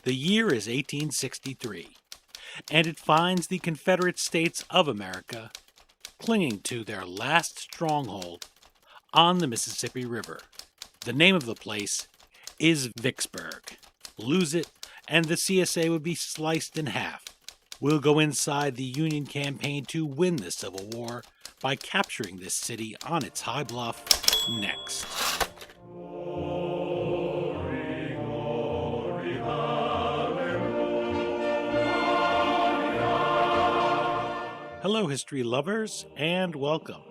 The year is 1863, and it finds the Confederate States of America clinging to their last stronghold on the Mississippi River. The name of the place is Vicksburg. Lose it, and the CSA would be sliced in half. We'll go inside the Union campaign to win the Civil War by capturing this city on its high bluff next. Hello, history lovers, and welcome.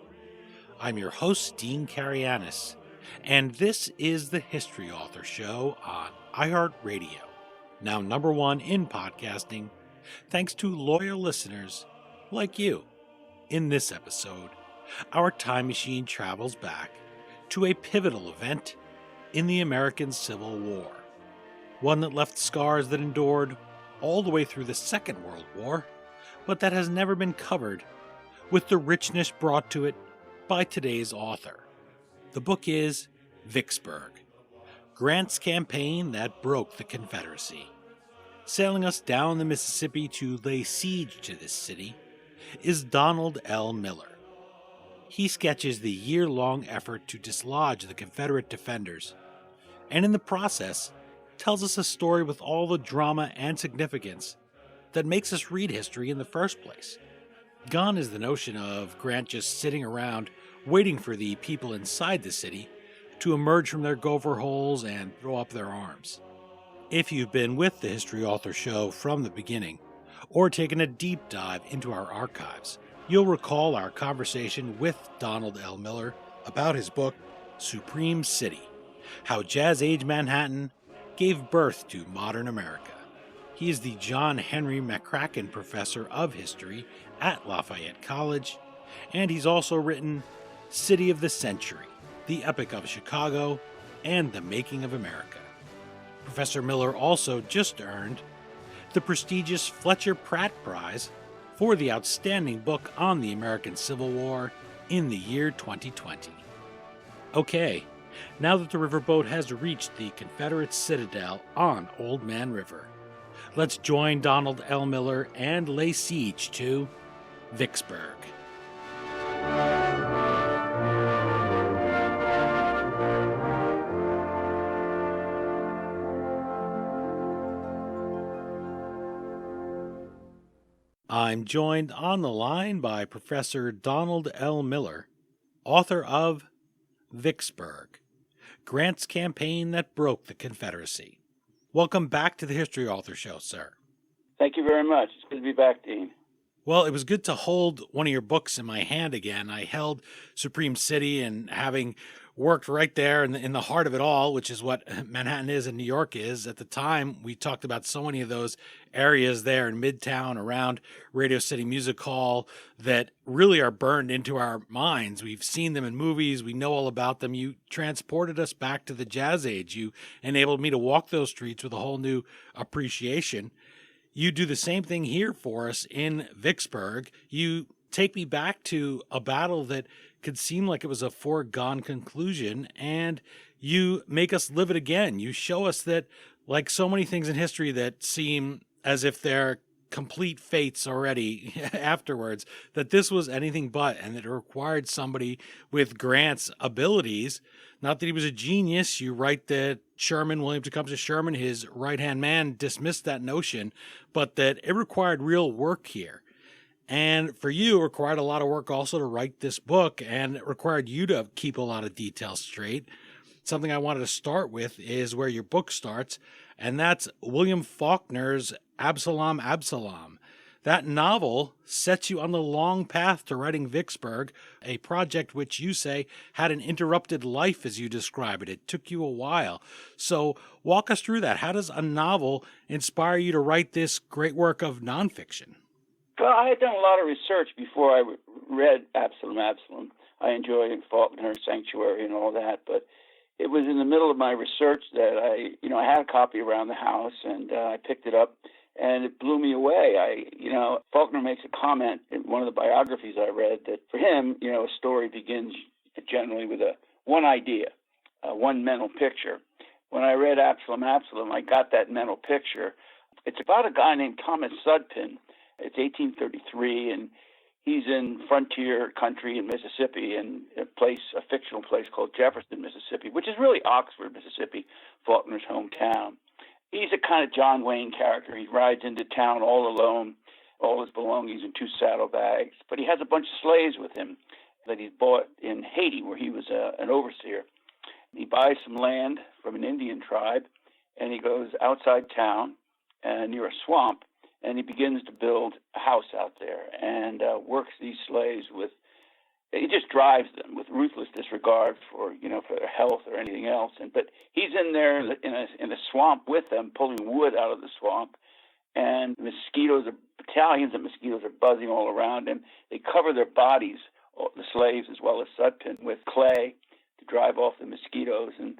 I'm your host, Dean Karayanis, and this is the History Author Show on iHeartRadio, now number one in podcasting, thanks to loyal listeners like you. In this episode, our time machine travels back to a pivotal event in the American Civil War, one that left scars that endured all the way through the Second World War, but that has never been covered with the richness brought to it by today's author. The book is Vicksburg, Grant's Campaign That Broke the Confederacy. Sailing us down the Mississippi to lay siege to this city is Donald L. Miller. He sketches the year-long effort to dislodge the Confederate defenders, and in the process tells us a story with all the drama and significance that makes us read history in the first place. Gone is the notion of Grant just sitting around waiting for the people inside the city to emerge from their gopher holes and throw up their arms. If you've been with the History Author Show from the beginning, or taken a deep dive into our archives, you'll recall our conversation with Donald L. Miller about his book, Supreme City: How Jazz Age Manhattan Gave Birth to Modern America. He is the John Henry MacCracken Professor of History at Lafayette College, and he's also written City of the Century, The Epic of Chicago, and The Making of America. Professor Miller also just earned the prestigious Fletcher Pratt Prize for the outstanding book on the American Civil War in the year 2020. Okay, now that the riverboat has reached the Confederate citadel on Old Man River, let's join Donald L. Miller and lay siege to Vicksburg. I'm joined on the line by Professor Donald L. Miller, author of Vicksburg, Grant's Campaign That Broke the Confederacy. Welcome back to the History Author Show, sir. Thank you very much. It's good to be back, Dean. Well, it was good to hold one of your books in my hand again. I held Supreme City, and having worked right there in the heart of it all, which is what Manhattan is and New York is. At the time, we talked about so many of those areas there in Midtown around Radio City Music Hall that really are burned into our minds. We've seen them in movies. We know all about them. You transported us back to the Jazz Age. You enabled me to walk those streets with a whole new appreciation. You do the same thing here for us in Vicksburg. You take me back to a battle that could seem like it was a foregone conclusion, and you make us live it again. You show us that, like so many things in history that seem as if they're complete fates already afterwards, that this was anything but, and that it required somebody with Grant's abilities. Not that he was a genius. You write that Sherman, William Tecumseh Sherman, his right-hand man, dismissed that notion, but that it required real work here. And for you, it required a lot of work also to write this book, and it required you to keep a lot of details straight. Something I wanted to start with is where your book starts, and that's William Faulkner's Absalom, Absalom. That novel sets you on the long path to writing Vicksburg, a project which you say had an interrupted life, as you describe it. It took you a while. So walk us through that. How does a novel inspire you to write this great work of nonfiction? Well, I had done a lot of research before I read Absalom, Absalom. I enjoyed Faulkner, Sanctuary, and all that, but it was in the middle of my research that I had a copy around the house, and I picked it up, and it blew me away. Faulkner makes a comment in one of the biographies I read that for him, a story begins generally with one idea, one mental picture, when I read Absalom, I got that mental picture. It's about a guy named Thomas Sudpin. It's 1833, and he's in frontier country in Mississippi, in a fictional place called Jefferson, Mississippi, which is really Oxford, Mississippi, Faulkner's hometown. He's a kind of John Wayne character. He rides into town all alone, all his belongings in 2 saddlebags, but he has a bunch of slaves with him that he's bought in Haiti, where he was an overseer. He buys some land from an Indian tribe, and he goes outside town near a swamp, and he begins to build a house out there and works these slaves with. He just drives them with ruthless disregard for their health or anything else. But he's in there in a swamp with them, pulling wood out of the swamp, and battalions of mosquitoes are buzzing all around him. They cover their bodies, the slaves as well as Sudpin, with clay to drive off the mosquitoes, and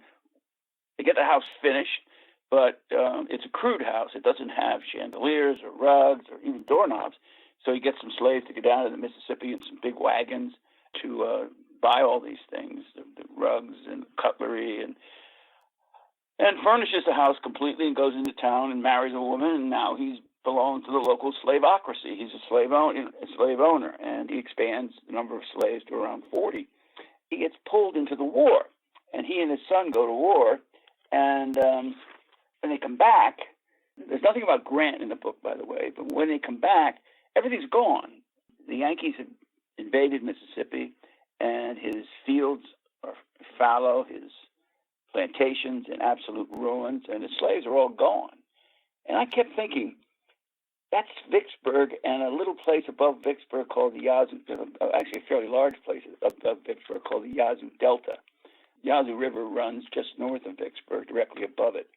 they get the house finished. But it's a crude house. It doesn't have chandeliers or rugs or even doorknobs. So he gets some slaves to go down to the Mississippi in some big wagons to buy all these things, the rugs and cutlery, and furnishes the house completely, and goes into town and marries a woman, and now he belongs to the local slavocracy. He's a slave owner, and he expands the number of slaves to around 40. He gets pulled into the war, and he and his son go to war, and when they come back, there's nothing about Grant in the book, by the way, but when they come back, everything's gone. The Yankees have invaded Mississippi, and his fields are fallow, his plantations in absolute ruins, and his slaves are all gone. And I kept thinking, that's Vicksburg, and a little place above Vicksburg called the Yazoo, actually a fairly large place above Vicksburg called the Yazoo Delta. Yazoo River runs just north of Vicksburg, directly above it.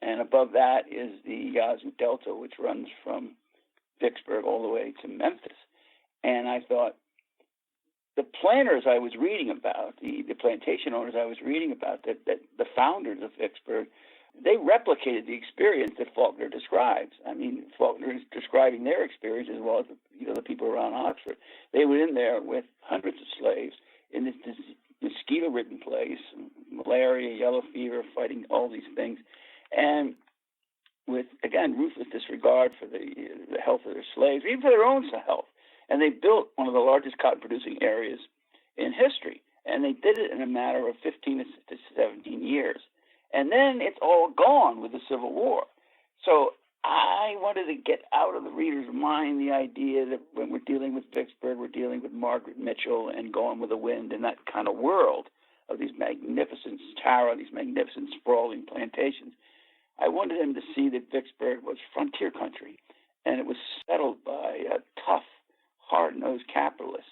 And above that is the Yazoo Delta, which runs from Vicksburg all the way to Memphis. And I thought, the planters I was reading about, the plantation owners I was reading about, that the founders of Vicksburg, they replicated the experience that Faulkner describes. I mean, Faulkner is describing their experience as well as the people around Oxford. They were in there with hundreds of slaves in this mosquito-ridden place, malaria, yellow fever, fighting all these things, and with, again, ruthless disregard for the health of their slaves, even for their own health. And they built one of the largest cotton-producing areas in history, and they did it in a matter of 15 to 17 years. And then it's all gone with the Civil War. So I wanted to get out of the reader's mind the idea that when we're dealing with Vicksburg, we're dealing with Margaret Mitchell and Gone with the Wind and that kind of world of these magnificent Tara, these magnificent sprawling plantations. I wanted him to see that Vicksburg was frontier country, and it was settled by tough, hard-nosed capitalists,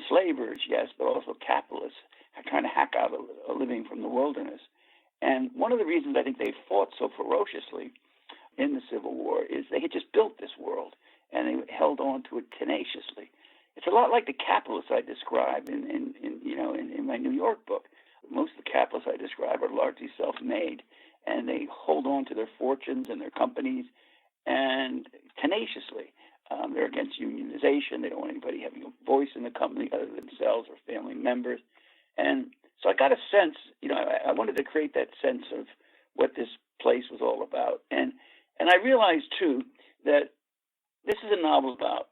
slavers, yes, but also capitalists trying to hack out a living from the wilderness. And one of the reasons I think they fought so ferociously in the Civil War is they had just built this world, and they held on to it tenaciously. It's a lot like the capitalists I describe in my New York book. Most of the capitalists I describe are largely self-made, and they hold on to their fortunes and their companies and tenaciously. They're against unionization. They don't want anybody having a voice in the company other than themselves or family members. And so I got a sense, I wanted to create that sense of what this place was all about. And I realized, too, that this is a novel about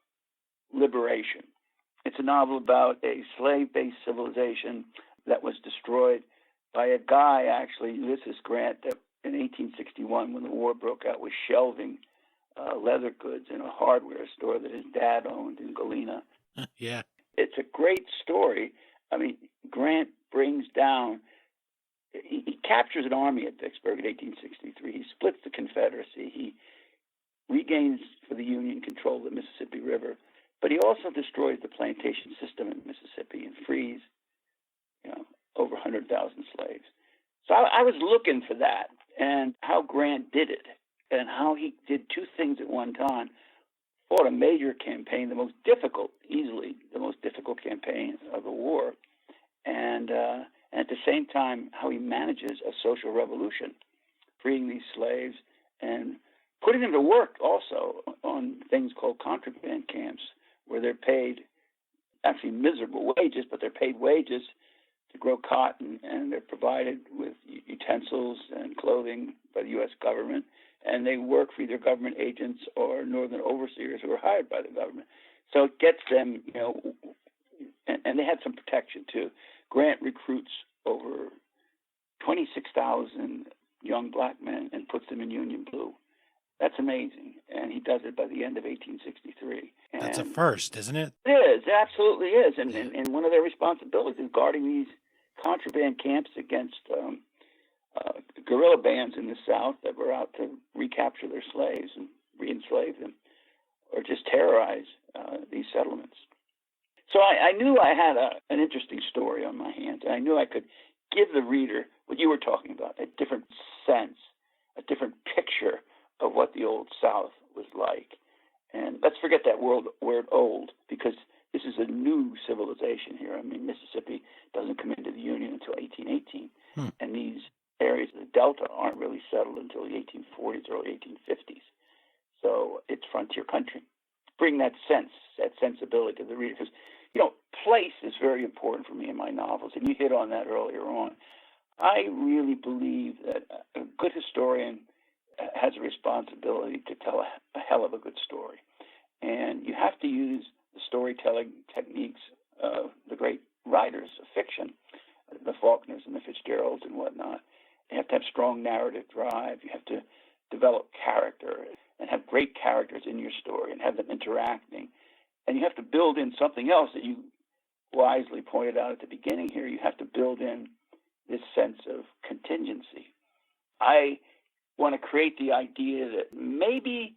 liberation. It's a novel about a slave-based civilization that was destroyed by a guy, actually, Ulysses Grant, that in 1861, when the war broke out, was shelving leather goods in a hardware store that his dad owned in Galena. Yeah. It's a great story. I mean, Grant brings down, he captures an army at Vicksburg in 1863. He splits the Confederacy. He regains for the Union control of the Mississippi River, but he also destroys the plantation system in Mississippi and frees, over 100,000 slaves. So I was looking for that and how Grant did it and how he did two things at one time. Fought a major campaign, easily the most difficult campaign of the war, and at the same time, how he manages a social revolution, freeing these slaves and putting them to work also on things called contraband camps, where they're paid actually miserable wages, but they're paid wages to grow cotton, and they're provided with utensils and clothing by the U.S. government, and they work for either government agents or northern overseers who are hired by the government. So it gets them, and they had some protection too. Grant recruits over 26,000 young black men and puts them in Union Blue. That's amazing, and he does it by the end of 1863. And that's a first, isn't it? It is, it absolutely is, and one of their responsibilities is guarding these contraband camps against guerrilla bands in the South that were out to recapture their slaves and re-enslave them, or just terrorize these settlements. So I knew I had an interesting story on my hands, and I knew I could give the reader what you were talking about, a different sense, a different picture of what the Old South was like. And let's forget that word old, because this is a new civilization here. I mean, Mississippi doesn't come into the Union until 1818, and these areas of the Delta aren't really settled until the 1840s, early 1850s. So it's frontier country. Bring that sense, that sensibility to the reader, because place is very important for me in my novels, and you hit on that earlier on. I really believe that a good historian has a responsibility to tell a hell of a good story, and you have to use the storytelling techniques of the great writers of fiction, the Faulkners and the Fitzgeralds and whatnot. You have to have strong narrative drive. You have to develop character and have great characters in your story and have them interacting. And you have to build in something else that you wisely pointed out at the beginning here. You have to build in this sense of contingency. I want to create the idea that maybe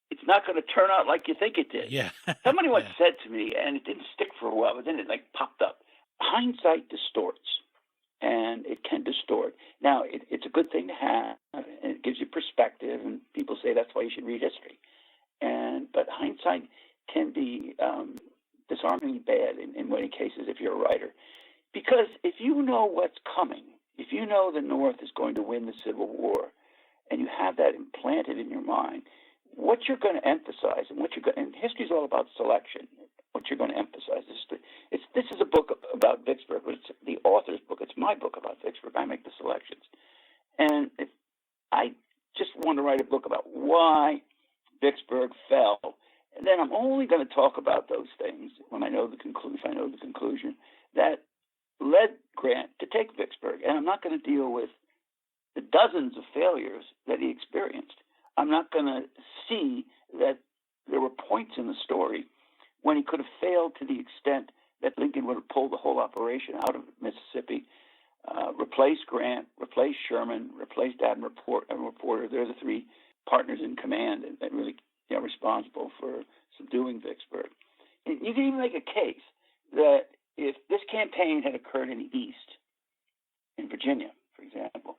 it's not going to turn out like you think it did. Yeah. Somebody once said to me, and it didn't stick for a while, but then it popped up. Hindsight distorts, and it can distort. Now, it's a good thing to have, and it gives you perspective, and people say that's why you should read history. But hindsight can be disarmingly bad in many cases if you're a writer. Because if you know what's coming, if you know the North is going to win the Civil War, and you have that implanted in your mind, what you're going to emphasize and history is all about selection, what you're going to emphasize. This is a book about Vicksburg, but it's the author's book. It's my book about Vicksburg. I make the selections. And if I just want to write a book about why Vicksburg fell, and then I'm only going to talk about those things when I know the conclusion that led Grant to take Vicksburg. And I'm not going to deal with the dozens of failures that he experienced. I'm not going to see that there were points in the story when he could have failed to the extent that Lincoln would have pulled the whole operation out of Mississippi, replaced Grant, replaced Sherman, replaced Admiral Porter. They're the three partners in command that really responsible for subduing Vicksburg. And you can even make a case that if this campaign had occurred in the East, in Virginia, for example,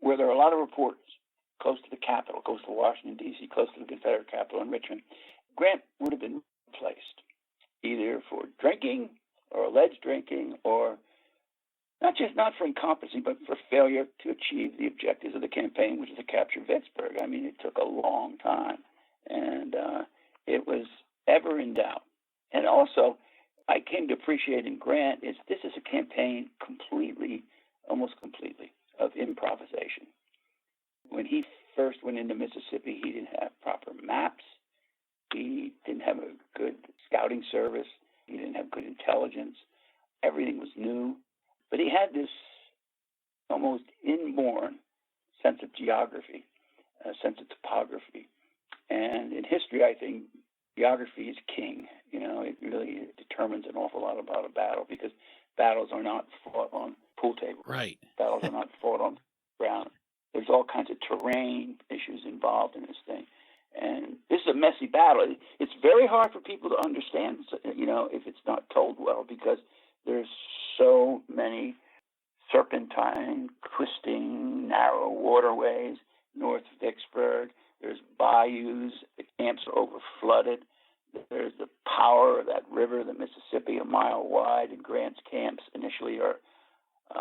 where there are a lot of reporters, close to the capital, close to Washington, D.C., close to the Confederate capital in Richmond, Grant would have been replaced, either for drinking or alleged drinking, or not for incompetency, but for failure to achieve the objectives of the campaign, which is to capture Vicksburg. I mean, it took a long time, and it was ever in doubt. And also, I came to appreciate in Grant is this is a campaign almost completely, of improvisation. When he first went into Mississippi, he didn't have proper maps. He didn't have a good scouting service. He didn't have good intelligence. Everything was new. But he had this almost inborn sense of geography, a sense of topography. And in history, I think geography is king. It really determines an awful lot about a battle, because battles are not fought on pool tables. Right. Battles are not fought on ground. There's all kinds of terrain issues involved in this thing. And this is a messy battle. It's very hard for people to understand, if it's not told well, because there's so many serpentine, twisting, narrow waterways north of Vicksburg. There's bayous. The camps are over-flooded. There's the power of that river, the Mississippi, a mile wide, and Grant's camps initially are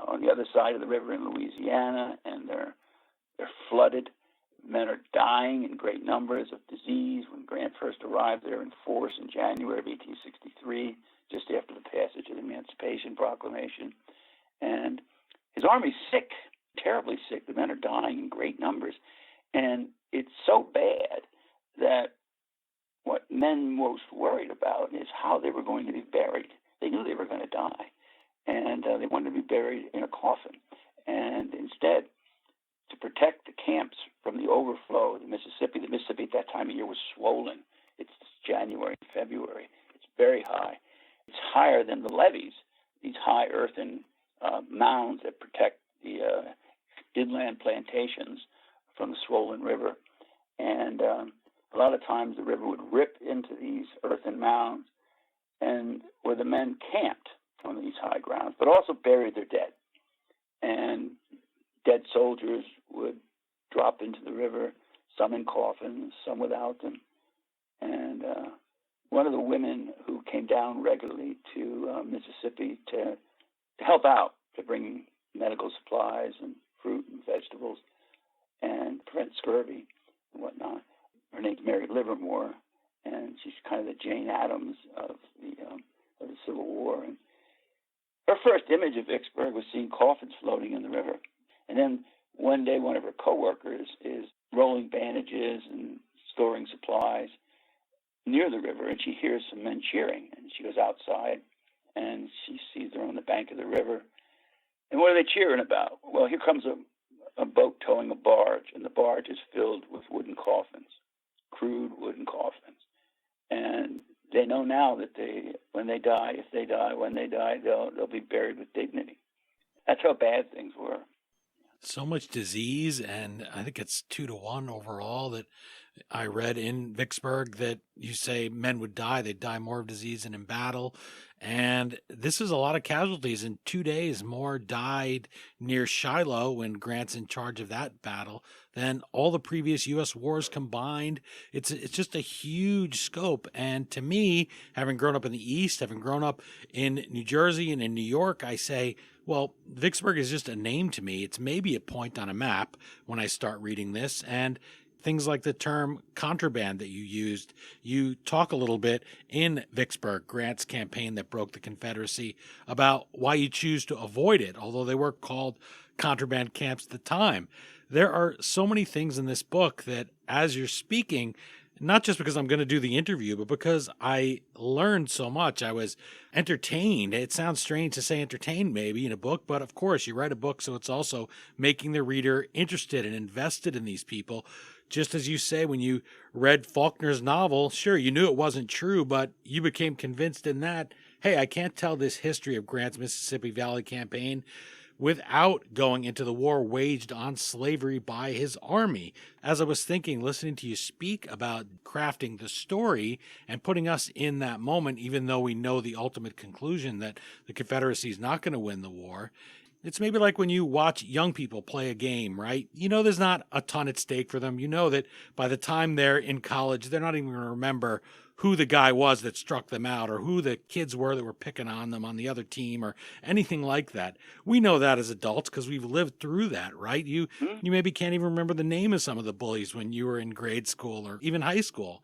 on the other side of the river in Louisiana, and they're flooded. Men are dying in great numbers of disease. When Grant first arrived there in force in January of 1863, just after the passage of the Emancipation Proclamation, and his army's sick, terribly sick. The men are dying in great numbers. And it's so bad that what men most worried about is how they were going to be buried. They knew they were going to die, and they wanted to be buried in a coffin. And instead, to protect the camps from the overflow of the Mississippi at that time of year was swollen. It's January, February. It's very high. It's higher than the levees, these high earthen mounds that protect the inland plantations from the swollen river. And a lot of times the river would rip into these earthen mounds, and where the men camped on these high grounds, but also buried their dead. And dead soldiers would drop into the river, some in coffins, some without them. And one of the women who came down regularly to Mississippi to help out, to bring medical supplies and fruit and vegetables and prevent scurvy and whatnot. Her name's Mary Livermore, and she's kind of the Jane Addams of the Civil War. And her first image of Vicksburg was seeing coffins floating in the river. And then one day, one of her coworkers is rolling bandages and storing supplies near the river, and she hears some men cheering. And she goes outside, and she sees they're on the bank of the river. And what are they cheering about? Well, here comes a boat towing a barge, and the barge is filled with wooden coffins, crude wooden coffins. And they know now that when they die, they'll be buried with dignity. That's how bad things were. So much disease, and I think it's 2-1 overall that I read in Vicksburg that you say men would die. They'd die more of disease than in battle. And this is a lot of casualties. In 2 days, more died near Shiloh when Grant's in charge of that battle than all the previous U.S. wars combined. It's just a huge scope. And to me, having grown up in the East, having grown up in New Jersey and in New York, I say, well, Vicksburg is just a name to me. It's maybe a point on a map when I start reading this. And things like the term contraband that you used, you talk a little bit in Vicksburg, Grant's campaign that broke the Confederacy, about why you choose to avoid it, although they were called contraband camps at the time. There are so many things in this book that, as you're speaking, not just because I'm going to do the interview, but because I learned so much. I was entertained. It sounds strange to say entertained maybe in a book, but of course you write a book, so it's also making the reader interested and invested in these people. Just as you say, when you read Faulkner's novel, sure, you knew it wasn't true, but you became convinced in that, hey, I can't tell this history of Grant's Mississippi Valley campaign without going into the war waged on slavery by his army. As I was thinking, listening to you speak about crafting the story and putting us in that moment, even though we know the ultimate conclusion that the Confederacy is not going to win the war, it's maybe like when you watch young people play a game, right? You know there's not a ton at stake for them. You know that by the time they're in college, they're not even going to remember who the guy was that struck them out or who the kids were that were picking on them on the other team or anything like that. We know that as adults because we've lived through that, right? You maybe can't even remember the name of some of the bullies when you were in grade school or even high school.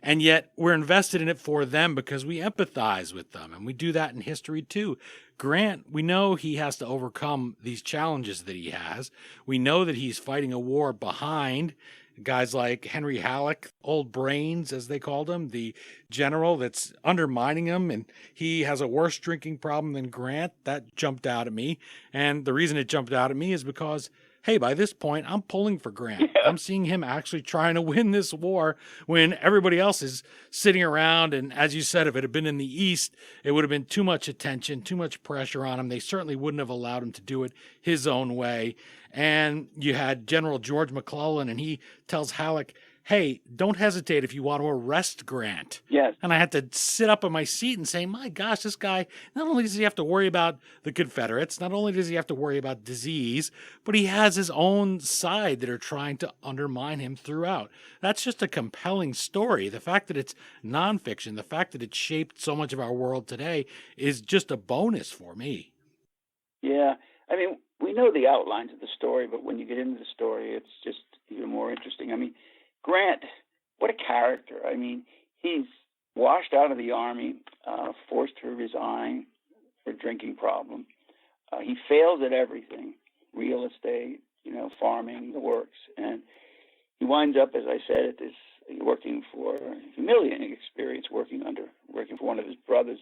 And yet we're invested in it for them because we empathize with them. And we do that in history too. Grant, we know he has to overcome these challenges that he has. We know that he's fighting a war behind guys like Henry Halleck, Old Brains, as they called him, the general that's undermining him. And he has a worse drinking problem than Grant. That jumped out at me. And the reason it jumped out at me is because, hey, by this point, I'm pulling for Grant. Yeah. I'm seeing him actually trying to win this war when everybody else is sitting around. And as you said, if it had been in the East, it would have been too much attention, too much pressure on him. They certainly wouldn't have allowed him to do it his own way. And you had General George McClellan, and he tells Halleck, hey, don't hesitate if you want to arrest Grant. Yes. And I had to sit up in my seat and say, my gosh, this guy, not only does he have to worry about the Confederates, not only does he have to worry about disease, but he has his own side that are trying to undermine him throughout. That's just a compelling story. The fact that it's nonfiction, the fact that it shaped so much of our world today is just a bonus for me. Yeah. I mean, we know the outlines of the story, but when you get into the story, it's just even more interesting. I mean, Grant, what a character. I mean, he's washed out of the Army, forced to resign for a drinking problem. He fails at everything, real estate, farming, the works. And he winds up, as I said, at this working for humiliating experience, working for one of his brothers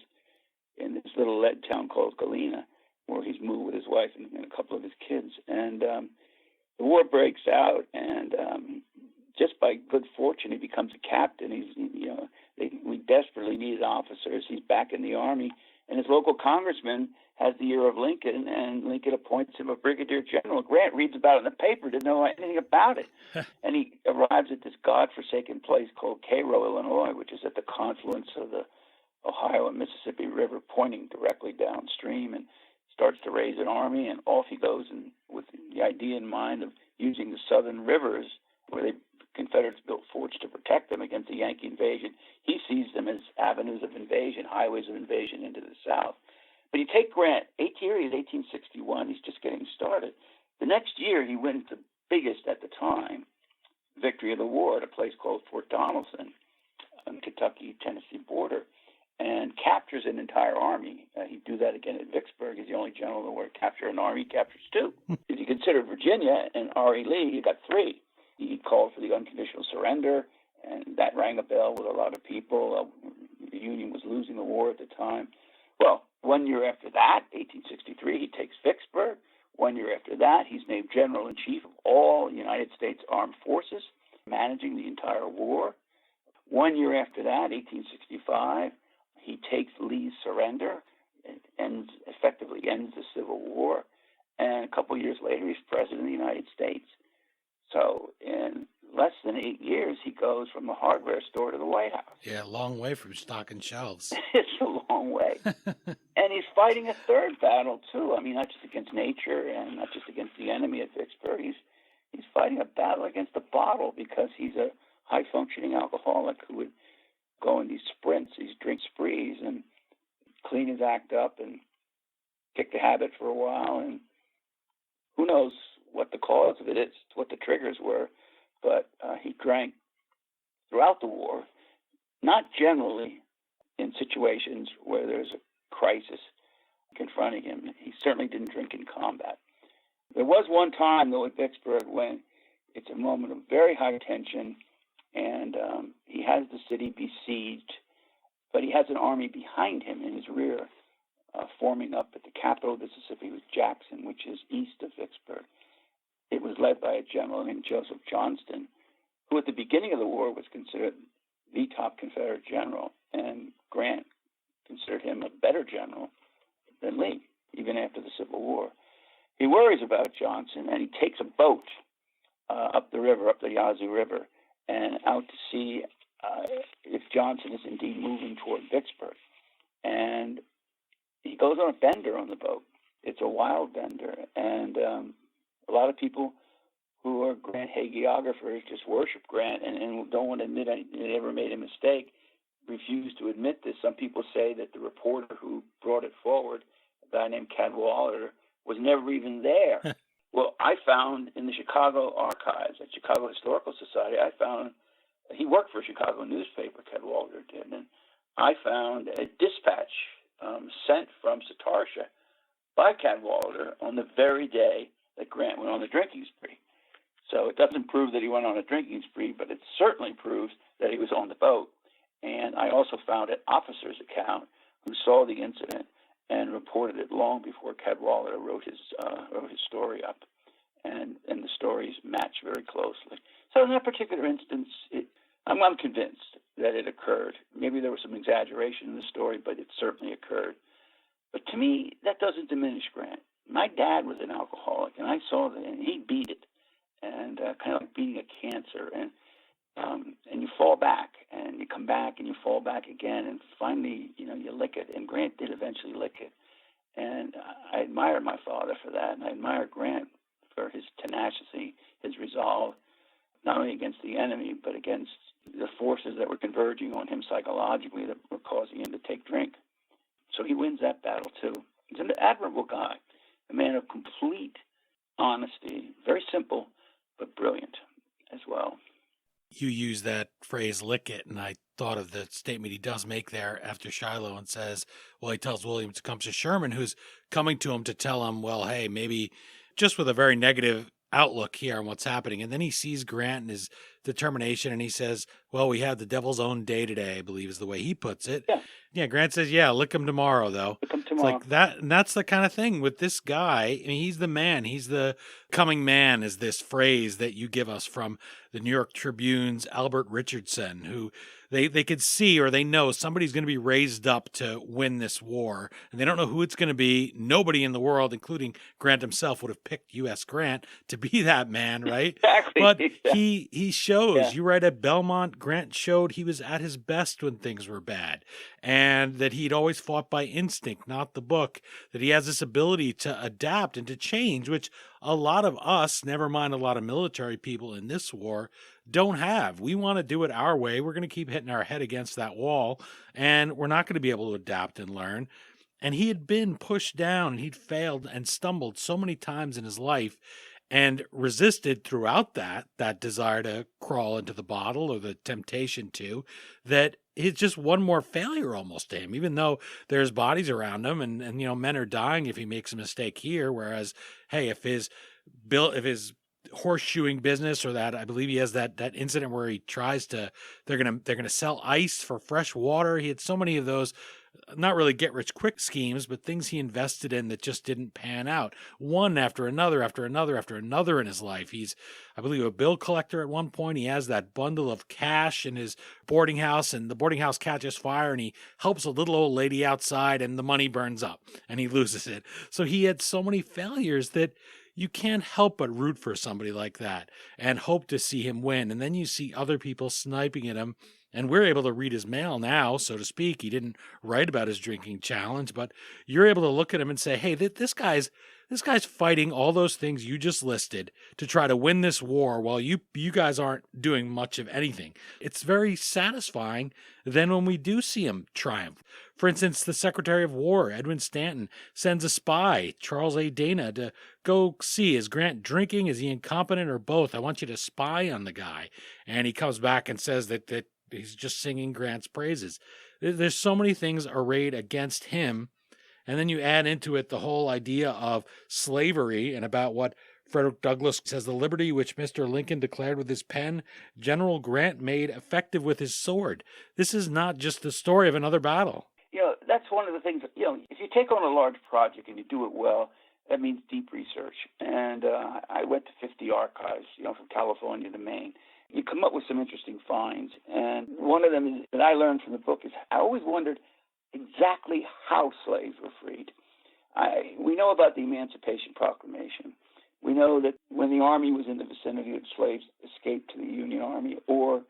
in this little lead town called Galena, where he's moved with his wife and a couple of his kids. And the war breaks out, and just by good fortune, he becomes a captain. We desperately needed officers. He's back in the Army, and his local congressman has the ear of Lincoln, and Lincoln appoints him a brigadier general. Grant reads about it in the paper, didn't know anything about it. And he arrives at this godforsaken place called Cairo, Illinois, which is at the confluence of the Ohio and Mississippi River, pointing directly downstream, and starts to raise an army, and off he goes, and with the idea in mind of using the southern rivers, where the Confederates built forts to protect them against the Yankee invasion. He sees them as avenues of invasion, highways of invasion into the South. But you take Grant, 1861, he's just getting started. The next year, he wins the biggest at the time victory of the war at a place called Fort Donelson on the Kentucky-Tennessee border, and captures an entire army. He'd do that again at Vicksburg. He's the only general in the war to capture an army. He captures two. If you consider Virginia and R.E. Lee, you got three. He called for the unconditional surrender, and that rang a bell with a lot of people. The Union was losing the war at the time. Well, 1 year after that, 1863, he takes Vicksburg. 1 year after that, he's named General-in-Chief of all United States Armed Forces, managing the entire war. 1 year after that, 1865, he takes Lee's surrender and effectively ends the Civil War. And a couple years later, he's President of the United States. So in less than 8 years, he goes from the hardware store to the White House. Yeah, a long way from stocking shelves. It's a long way. And he's fighting a third battle, too. I mean, not just against nature and not just against the enemy at Vicksburg. He's fighting a battle against the bottle, because he's a high-functioning alcoholic who would go in these sprints, these drink sprees, and clean his act up and kick the habit for a while. And who knows what the cause of it is, what the triggers were, but he drank throughout the war, not generally in situations where there's a crisis confronting him. He certainly didn't drink in combat. There was one time, though, at Vicksburg when it's a moment of very high tension, and he has the city besieged, but he has an army behind him in his rear, forming up at the capital of Mississippi with Jackson, which is east of Vicksburg. It was led by a general named Joseph Johnston, who at the beginning of the war was considered the top Confederate general, and Grant considered him a better general than Lee, even after the Civil War. He worries about Johnson, and he takes a boat up the river, up the Yazoo River, and out to see if Johnson is indeed moving toward Vicksburg. And he goes on a bender on the boat. It's a wild bender, and a lot of people who are Grant hagiographers just worship Grant and don't want to admit they ever made a mistake, refuse to admit this. Some people say that the reporter who brought it forward, a guy named Cadwallader, was never even there. Well, I found in the Chicago archives at Chicago Historical Society, I found he worked for a Chicago newspaper, Cadwallader did, and I found a dispatch sent from Satarsha by Cadwallader on the very day that Grant went on the drinking spree. So it doesn't prove that he went on a drinking spree, but it certainly proves that he was on the boat. And I also found an officer's account who saw the incident and reported it long before Cadwallader wrote his story up. And the stories match very closely. So in that particular instance, I'm convinced that it occurred. Maybe there was some exaggeration in the story, but it certainly occurred. But to me, that doesn't diminish Grant. My dad was an alcoholic, and I saw that, and he beat it, and kind of like beating a cancer. And you fall back, and you come back, and you fall back again, and finally, you lick it. And Grant did eventually lick it. And I admire my father for that, and I admire Grant for his tenacity, his resolve, not only against the enemy, but against the forces that were converging on him psychologically that were causing him to take drink. So he wins that battle, too. He's an admirable guy, a man of complete honesty, very simple, but brilliant as well. You use that phrase, lick it, and I thought of the statement he does make there after Shiloh and says, well, he tells Williams to come to Sherman, who's coming to him to tell him, well, hey, maybe just with a very negative outlook here on what's happening. And then he sees Grant and his determination, and he says, well, we have the devil's own day today, I believe is the way he puts it. Yeah. Yeah, Grant says, yeah, lick him tomorrow, though. Look 'em It's tomorrow. like that, and that's the kind of thing with this guy. I mean, he's the man. He's the coming man, is this phrase that you give us from the New York Tribune's Albert Richardson, who they could see, or they know somebody's going to be raised up to win this war, and they don't know who it's going to be. Nobody in the world, including Grant himself, would have picked U.S. Grant to be that man, right? Exactly. But Exactly. he shows. Yeah. You write at Belmont, Grant showed he was at his best when things were bad, and that he'd always fought by instinct, not the book, that he has this ability to adapt and to change, which a lot of us, never mind a lot of military people in this war, don't have. We want to do it our way. We're going to keep hitting our head against that wall, and we're not going to be able to adapt and learn. And he had been pushed down, and he'd failed and stumbled so many times in his life and resisted throughout that desire to crawl into the bottle, or the temptation to, that it's just one more failure almost to him, even though there's bodies around him, and men are dying if he makes a mistake here. Whereas, hey, if his horseshoeing business, or that, I believe he has that incident where he tries to, they're gonna sell ice for fresh water. He had so many of those, not really get rich quick schemes, but things he invested in that just didn't pan out. One after another, after another, after another in his life. He's, I believe, a bill collector at one point. He has that bundle of cash in his boarding house, and the boarding house catches fire, and he helps a little old lady outside, and the money burns up, and he loses it. So he had so many failures that you can't help but root for somebody like that and hope to see him win. And then you see other people sniping at him, and we're able to read his mail now, so to speak. He didn't write about his drinking challenge, but you're able to look at him and say, hey, this guy's fighting all those things you just listed to try to win this war, while you guys aren't doing much of anything. It's very satisfying then when we do see him triumph. For instance, the Secretary of War, Edwin Stanton, sends a spy, Charles A. Dana, to go see, is Grant drinking? Is he incompetent, or both? I want you to spy on the guy. And he comes back and says that he's just singing Grant's praises. There's so many things arrayed against him. And then you add into it the whole idea of slavery, and about what Frederick Douglass says, the liberty which Mr. Lincoln declared with his pen, General Grant made effective with his sword. This is not just the story of another battle. That's one of the things, if you take on a large project and you do it well, that means deep research. And I went to 50 archives, from California to Maine. You come up with some interesting finds. And one of them that I learned from the book is, I always wondered exactly how slaves were freed. We know about the Emancipation Proclamation. We know that when the Army was in the vicinity, the slaves escaped to the Union Army, or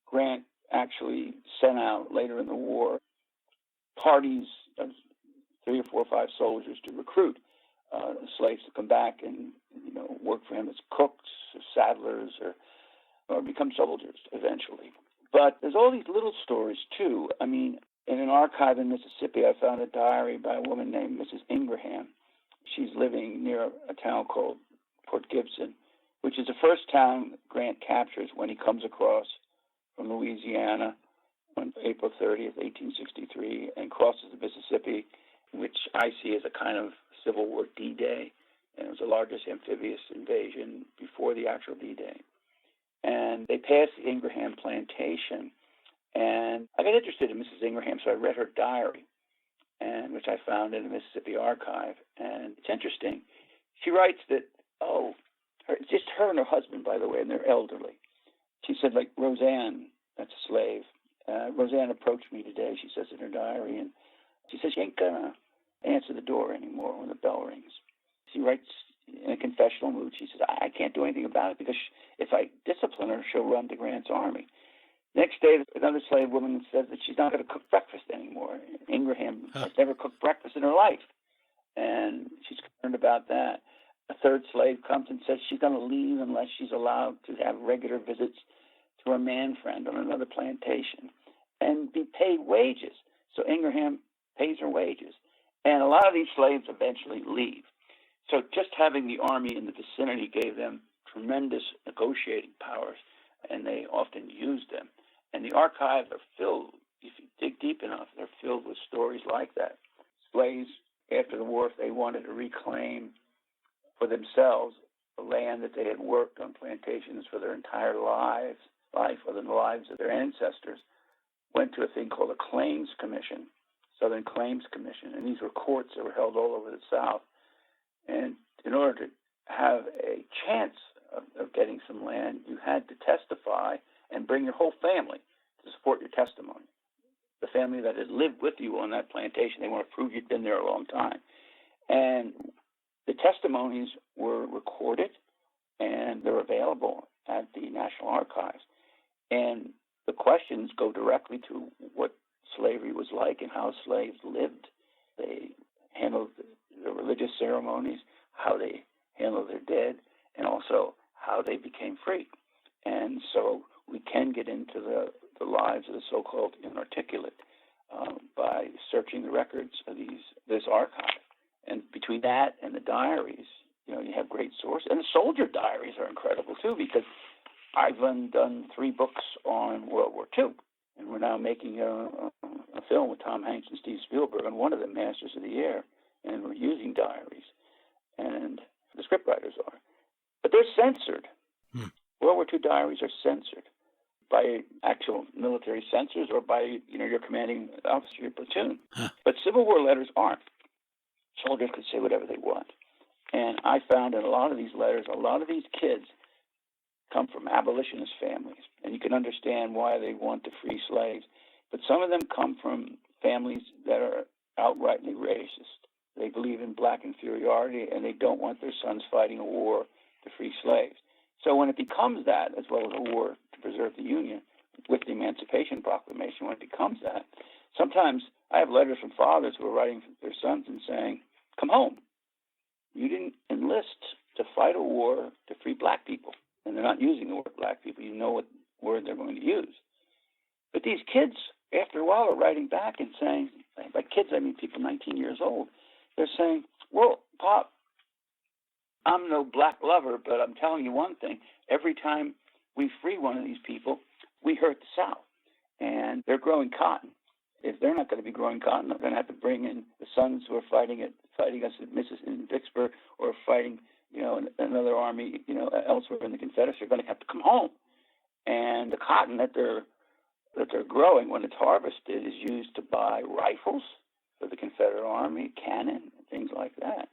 Grant actually sent out later in the war parties of 3 or 4 or 5 soldiers to recruit slaves to come back and work for him as cooks or saddlers, or become soldiers eventually. But there's all these little stories too. I mean, in an archive in Mississippi, I found a diary by a woman named Mrs. Ingraham. She's living near a town called Port Gibson, which is the first town Grant captures when he comes across from Louisiana on April 30th, 1863, and crosses the Mississippi, which I see as a kind of Civil War D-Day. And it was the largest amphibious invasion before the actual D-Day. And they passed the Ingraham plantation. And I got interested in Mrs. Ingraham, so I read her diary, and which I found in the Mississippi Archive. And it's interesting. She writes that, just her and her husband, by the way, and they're elderly. She said, like, Roseanne, that's a slave. Roseanne approached me today, she says in her diary, and she says she ain't going to answer the door anymore when the bell rings. She writes in a confessional mood. She says, I can't do anything about it, because if I discipline her, she'll run to Grant's army. Next day, another slave woman says that she's not going to cook breakfast anymore. Ingraham has never cooked breakfast in her life, and she's concerned about that. A third slave comes and says she's going to leave unless she's allowed to have regular visits to her man friend on another plantation and be paid wages. So Ingraham pays her wages. And a lot of these slaves eventually leave. So just having the army in the vicinity gave them tremendous negotiating powers, and they often used them. And the archives are filled, if you dig deep enough, they're filled with stories like that. Slaves, after the war, if they wanted to reclaim for themselves a land that they had worked on plantations for their entire life, or the lives of their ancestors, went to a thing called a Claims Commission, Southern Claims Commission, and these were courts that were held all over the South. And in order to have a chance of getting some land, you had to testify and bring your whole family to support your testimony. The family that had lived with you on that plantation, they want to prove you'd been there a long time. And the testimonies were recorded, and they're available at the National Archives. And the questions go directly to what slavery was like and how slaves lived. They handled the religious ceremonies, how they handled their dead, and also how they became free. And so we can get into the lives of the so-called inarticulate by searching the records of this archive. And between that and the diaries, you have great sources. And the soldier diaries are incredible, too, because I've done 3 books on World War II, and we're now making a film with Tom Hanks and Steve Spielberg on one of the Masters of the Air, and we're using diaries, and the scriptwriters are. But they're censored. World War II diaries are censored by actual military censors or by your commanding officer of your platoon. But Civil War letters aren't. Soldiers could say whatever they want. And I found in a lot of these letters, a lot of these kids come from abolitionist families, and you can understand why they want to free slaves. But some of them come from families that are outrightly racist. They believe in black inferiority, and they don't want their sons fighting a war to free slaves. So when it becomes that, as well as a war to preserve the Union, with the Emancipation Proclamation, when it becomes that, sometimes I have letters from fathers who are writing to their sons and saying, come home. You didn't enlist to fight a war to free black people. And they're not using the word black people. You know what word they're going to use. But these kids, after a while, are writing back and saying, by kids, I mean people 19 years old, they're saying, well, Pop, I'm no black lover, but I'm telling you one thing. Every time we free one of these people, we hurt the South. And they're growing cotton. If they're not going to be growing cotton, they're going to have to bring in the sons who are fighting us in Vicksburg, or fighting, another army, elsewhere in the Confederacy, are going to have to come home. And the cotton that they're growing when it's harvested is used to buy rifles for the Confederate Army, cannon, things like that.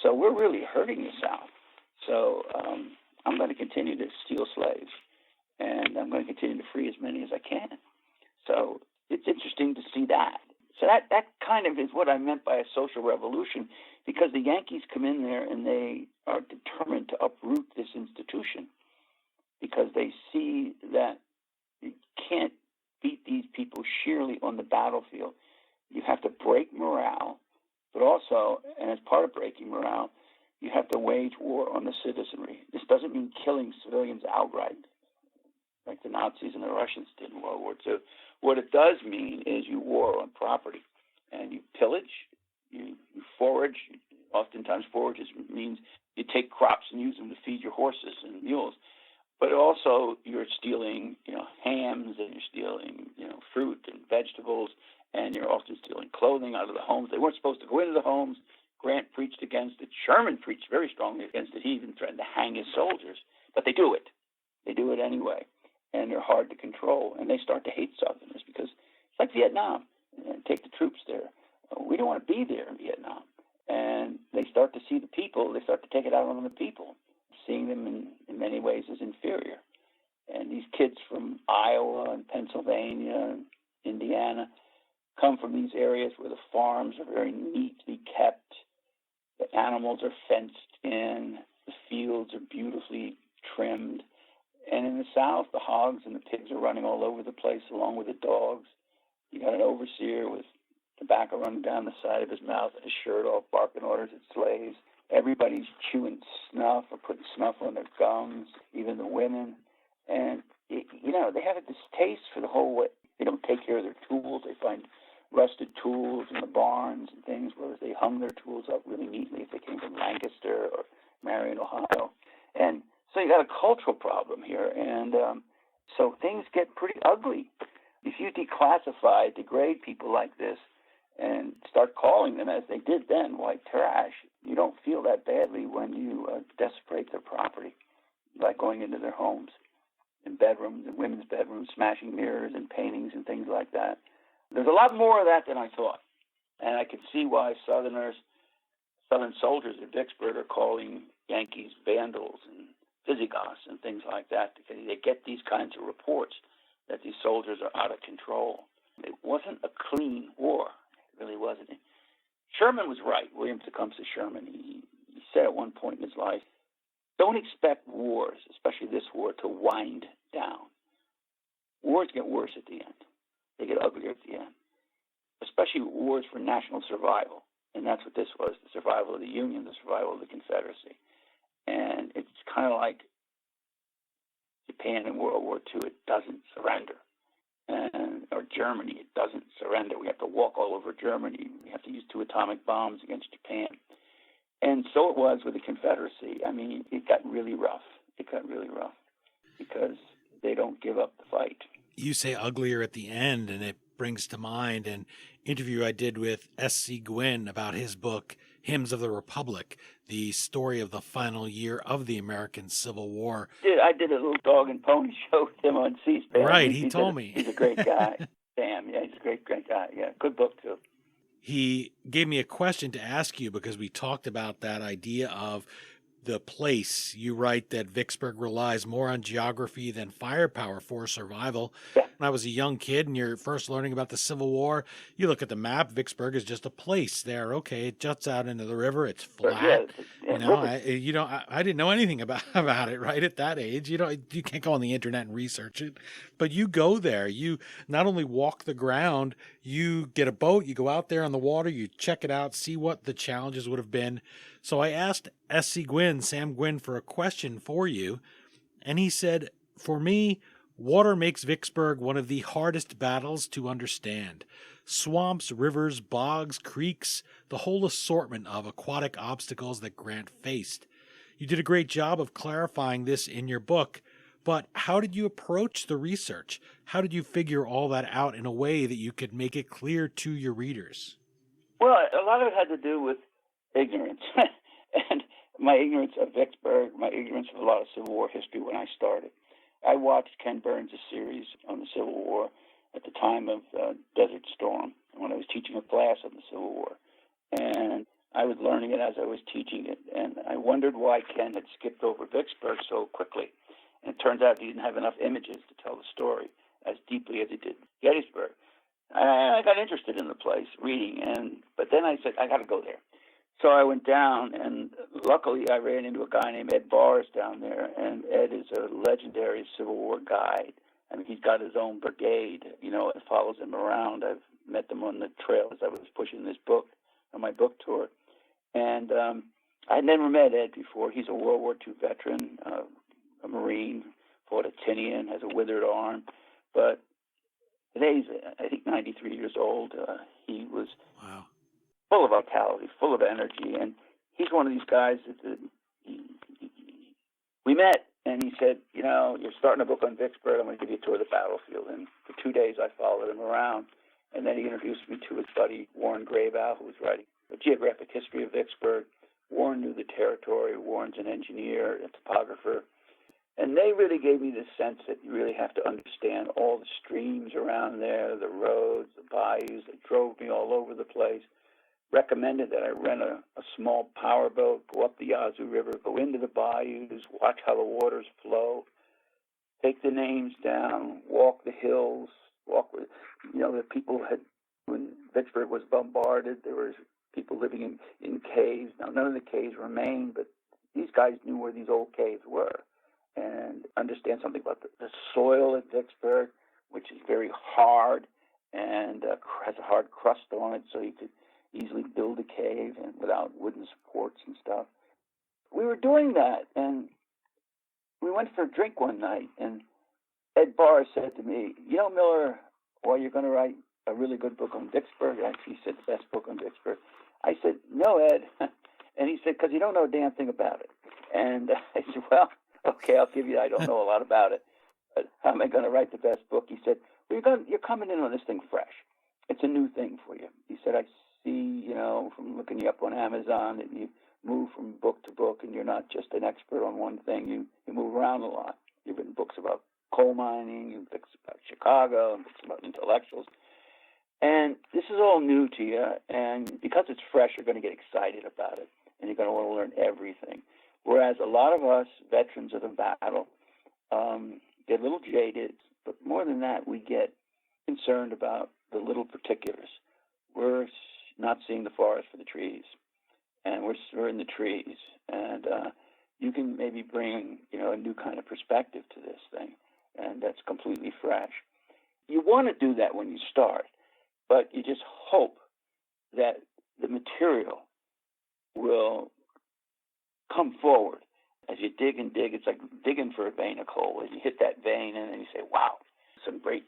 So we're really hurting the South. So I'm going to continue to steal slaves, and I'm going to continue to free as many as I can. So it's interesting to see that. So that kind of is what I meant by a social revolution, because the Yankees come in there and they are determined to uproot this institution, because they see that you can't beat these people sheerly on the battlefield. You have to break morale, but also, and as part of breaking morale, you have to wage war on the citizenry. This doesn't mean killing civilians outright, like the Nazis and the Russians did in World War II. What it does mean is you war on property, and you pillage, you forage. Oftentimes forage means you take crops and use them to feed your horses and mules. But also you're stealing, hams, and you're stealing, fruit and vegetables, and you're also stealing clothing out of the homes. They weren't supposed to go into the homes. Grant preached against it. Sherman preached very strongly against it. He even threatened to hang his soldiers. But they do it. They do it anyway. And they're hard to control. And they start to hate Southerners, because it's like Vietnam. Take the troops there. We don't want to be there in Vietnam. And they start to see the people. They start to take it out on the people, seeing them in many ways as inferior. And these kids from Iowa and Pennsylvania and Indiana come from these areas where the farms are very neatly kept. The animals are fenced in. The fields are beautifully trimmed. And in the South, the hogs and the pigs are running all over the place, along with the dogs. You got an overseer with tobacco running down the side of his mouth and his shirt off, barking orders at slaves. Everybody's chewing snuff or putting snuff on their gums, even the women. And, they have a distaste for the whole way. They don't take care of their tools. They find rusted tools in the barns and things, whereas they hung their tools up really neatly if they came from Lancaster or Marion, Ohio. And so you got a cultural problem here. And so things get pretty ugly. If you degrade people like this, and start calling them, as they did then, white trash, you don't feel that badly when you desecrate their property, like going into their homes, in bedrooms, in women's bedrooms, smashing mirrors and paintings and things like that. There's a lot more of that than I thought. And I could see why Southern soldiers at Vicksburg are calling Yankees vandals and Visigoths and things like that, because they get these kinds of reports that these soldiers are out of control. It wasn't a clean war. It really wasn't. Sherman was right. William Tecumseh Sherman, he said at one point in his life, don't expect wars, especially this war, to wind down. Wars get worse at the end. They get uglier at the end, especially wars for national survival. And that's what this was, the survival of the Union, the survival of the Confederacy. And it's kind of like Japan in World War II, it doesn't surrender. Or Germany, it doesn't surrender. We have to walk all over Germany. We have to use 2 atomic bombs against Japan. And so it was with the Confederacy. I mean, it got really rough. It got really rough because they don't give up the fight. You say uglier at the end, and it brings to mind an interview I did with S.C. Gwynn about his book, Hymns of the Republic, the story of the final year of the American Civil War. I did a little dog and pony show with him on C-SPAN. Right, he told me. He's a great guy. Damn, yeah, he's a great guy. Yeah, good book, too. He gave me a question to ask you because we talked about that idea of the place. You write that Vicksburg relies more on geography than firepower for survival. Yeah. When I was a young kid and you're first learning about the Civil War, you look at the map, Vicksburg is just a place there. Okay, it juts out into the river, it's flat. Yeah, I didn't know anything about it right at that age. You can't go on the internet and research it. But you go there, you not only walk the ground, you get a boat, you go out there on the water, you check it out, see what the challenges would have been. So I asked S.C. Gwynn, Sam Gwynn, for a question for you, and he said, for me, water makes Vicksburg one of the hardest battles to understand. Swamps, rivers, bogs, creeks, the whole assortment of aquatic obstacles that Grant faced. You did a great job of clarifying this in your book, but how did you approach the research? How did you figure all that out in a way that you could make it clear to your readers? Well, a lot of it had to do with ignorance. And my ignorance of Vicksburg, my ignorance of a lot of Civil War history when I started. I watched Ken Burns' series on the Civil War at the time of Desert Storm when I was teaching a class on the Civil War. And I was learning it as I was teaching it. And I wondered why Ken had skipped over Vicksburg so quickly. And it turns out he didn't have enough images to tell the story as deeply as he did Gettysburg. I got interested in the place, reading, but then I said, I got to go there. So I went down, and luckily I ran into a guy named Ed Bars down there, and Ed is a legendary Civil War guide. I mean, he's got his own brigade, it follows him around. I've met them on the trail as I was pushing this book on my book tour. And I'd never met Ed before. He's a World War II veteran, a Marine, fought at Tinian, has a withered arm. But today he's, I think, 93 years old. He was... Wow. Full of vitality, full of energy, and he's one of these guys that we met, and he said, you're starting a book on Vicksburg, I'm going to give you a tour of the battlefield. And for 2 days I followed him around, and then he introduced me to his buddy Warren Grabow, who was writing a geographic history of Vicksburg. Warren knew the territory. Warren's an engineer, a topographer, and they really gave me this sense that you really have to understand all the streams around there, the roads, the bayous. They drove me all over the place. Recommended that I rent a small power boat, go up the Yazoo River, go into the bayous, watch how the waters flow, take the names down, walk the hills, walk with, the people when Vicksburg was bombarded, there was people living in caves. Now, none of the caves remain, but these guys knew where these old caves were and understand something about the soil at Vicksburg, which is very hard and has a hard crust on it, so you could easily build a cave and without wooden supports and stuff. We were doing that, and we went for a drink one night, and Ed Barr said to me, Miller, you're going to write a really good book on Vicksburg. Actually, he said the best book on Vicksburg. I said, no, Ed. And he said, because you don't know a damn thing about it. And I said, well, okay, I'll give you, I don't know a lot about it, but how am I going to write the best book? He said, well, you're coming in on this thing fresh. It's a new thing for you. He said, I see, from looking you up on Amazon, that you move from book to book, and you're not just an expert on one thing. You move around a lot. You've written books about coal mining, and books about Chicago, and books about intellectuals. And this is all new to you, and because it's fresh, you're going to get excited about it, and you're going to want to learn everything. Whereas a lot of us, veterans of the battle, get a little jaded, but more than that, we get concerned about the little particulars. We're not seeing the forest for the trees, and we're in the trees, and you can maybe bring a new kind of perspective to this thing, and that's completely fresh. You want to do that when you start, but you just hope that the material will come forward. As you dig and dig, it's like digging for a vein of coal. As you hit that vein, and then you say, wow, some great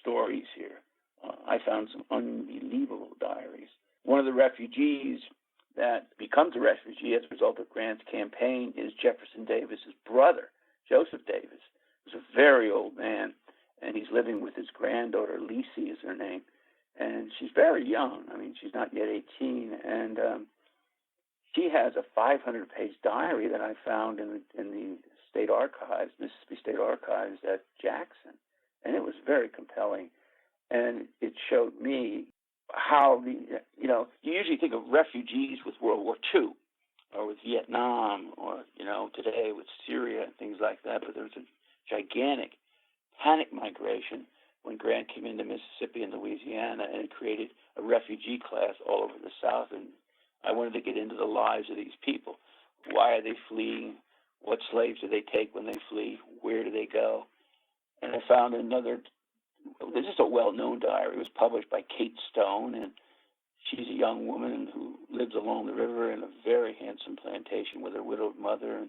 stories here. I found some unbelievable diaries. One of the refugees that becomes a refugee as a result of Grant's campaign is Jefferson Davis's brother, Joseph Davis. He's a very old man, and he's living with his granddaughter, Lacey is her name. And she's very young. I mean, she's not yet 18. And she has a 500-page diary that I found in the state archives, Mississippi State Archives at Jackson. And it was very compelling. And it showed me how you usually think of refugees with World War II or with Vietnam or, today with Syria and things like that. But there was a gigantic panic migration when Grant came into Mississippi and Louisiana, and it created a refugee class all over the South. And I wanted to get into the lives of these people. Why are they fleeing? What slaves do they take when they flee? Where do they go? And I found this is a well-known diary. It was published by Kate Stone, and she's a young woman who lives along the river in a very handsome plantation with her widowed mother,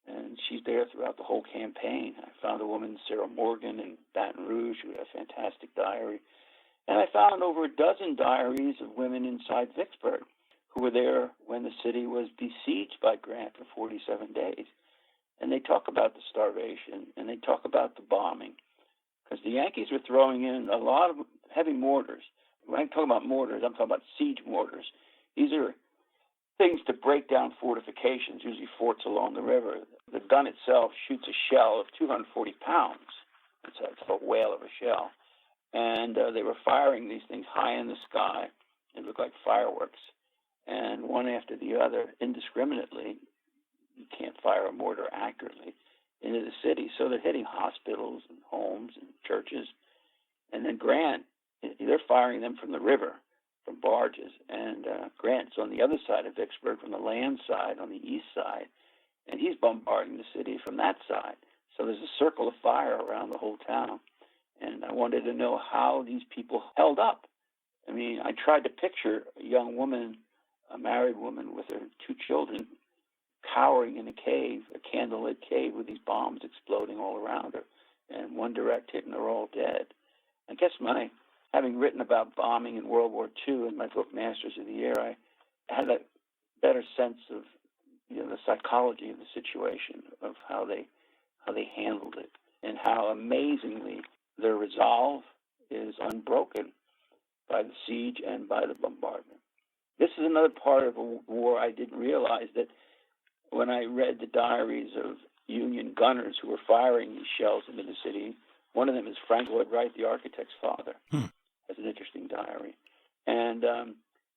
and she's there throughout the whole campaign. I found a woman, Sarah Morgan, in Baton Rouge, who had a fantastic diary. And I found over a dozen diaries of women inside Vicksburg who were there when the city was besieged by Grant for 47 days. And they talk about the starvation, and they talk about the bombing, because the Yankees were throwing in a lot of heavy mortars. When I'm talking about mortars, I'm talking about siege mortars. These are things to break down fortifications, usually forts along the river. The gun itself shoots a shell of 240 pounds. It's a whale of a shell. And they were firing these things high in the sky. It looked like fireworks. And one after the other, indiscriminately, you can't fire a mortar accurately, into the city. So they're hitting hospitals and homes and churches. And then Grant, they're firing them from the river, from barges. And Grant's on the other side of Vicksburg, from the land side, on the east side. And he's bombarding the city from that side. So there's a circle of fire around the whole town. And I wanted to know how these people held up. I mean, I tried to picture a young woman, a married woman with her 2 children, cowering in a cave, a candlelit cave with these bombs exploding all around her, and one direct hit and they're all dead. I guess having written about bombing in World War II in my book Masters of the Air, I had a better sense of the psychology of the situation, of how they handled it, and how amazingly their resolve is unbroken by the siege and by the bombardment. This is another part of a war I didn't realize, that when I read the diaries of Union gunners who were firing these shells into the city. One of them is Frank Lloyd Wright, the architect's father. That's an interesting diary. And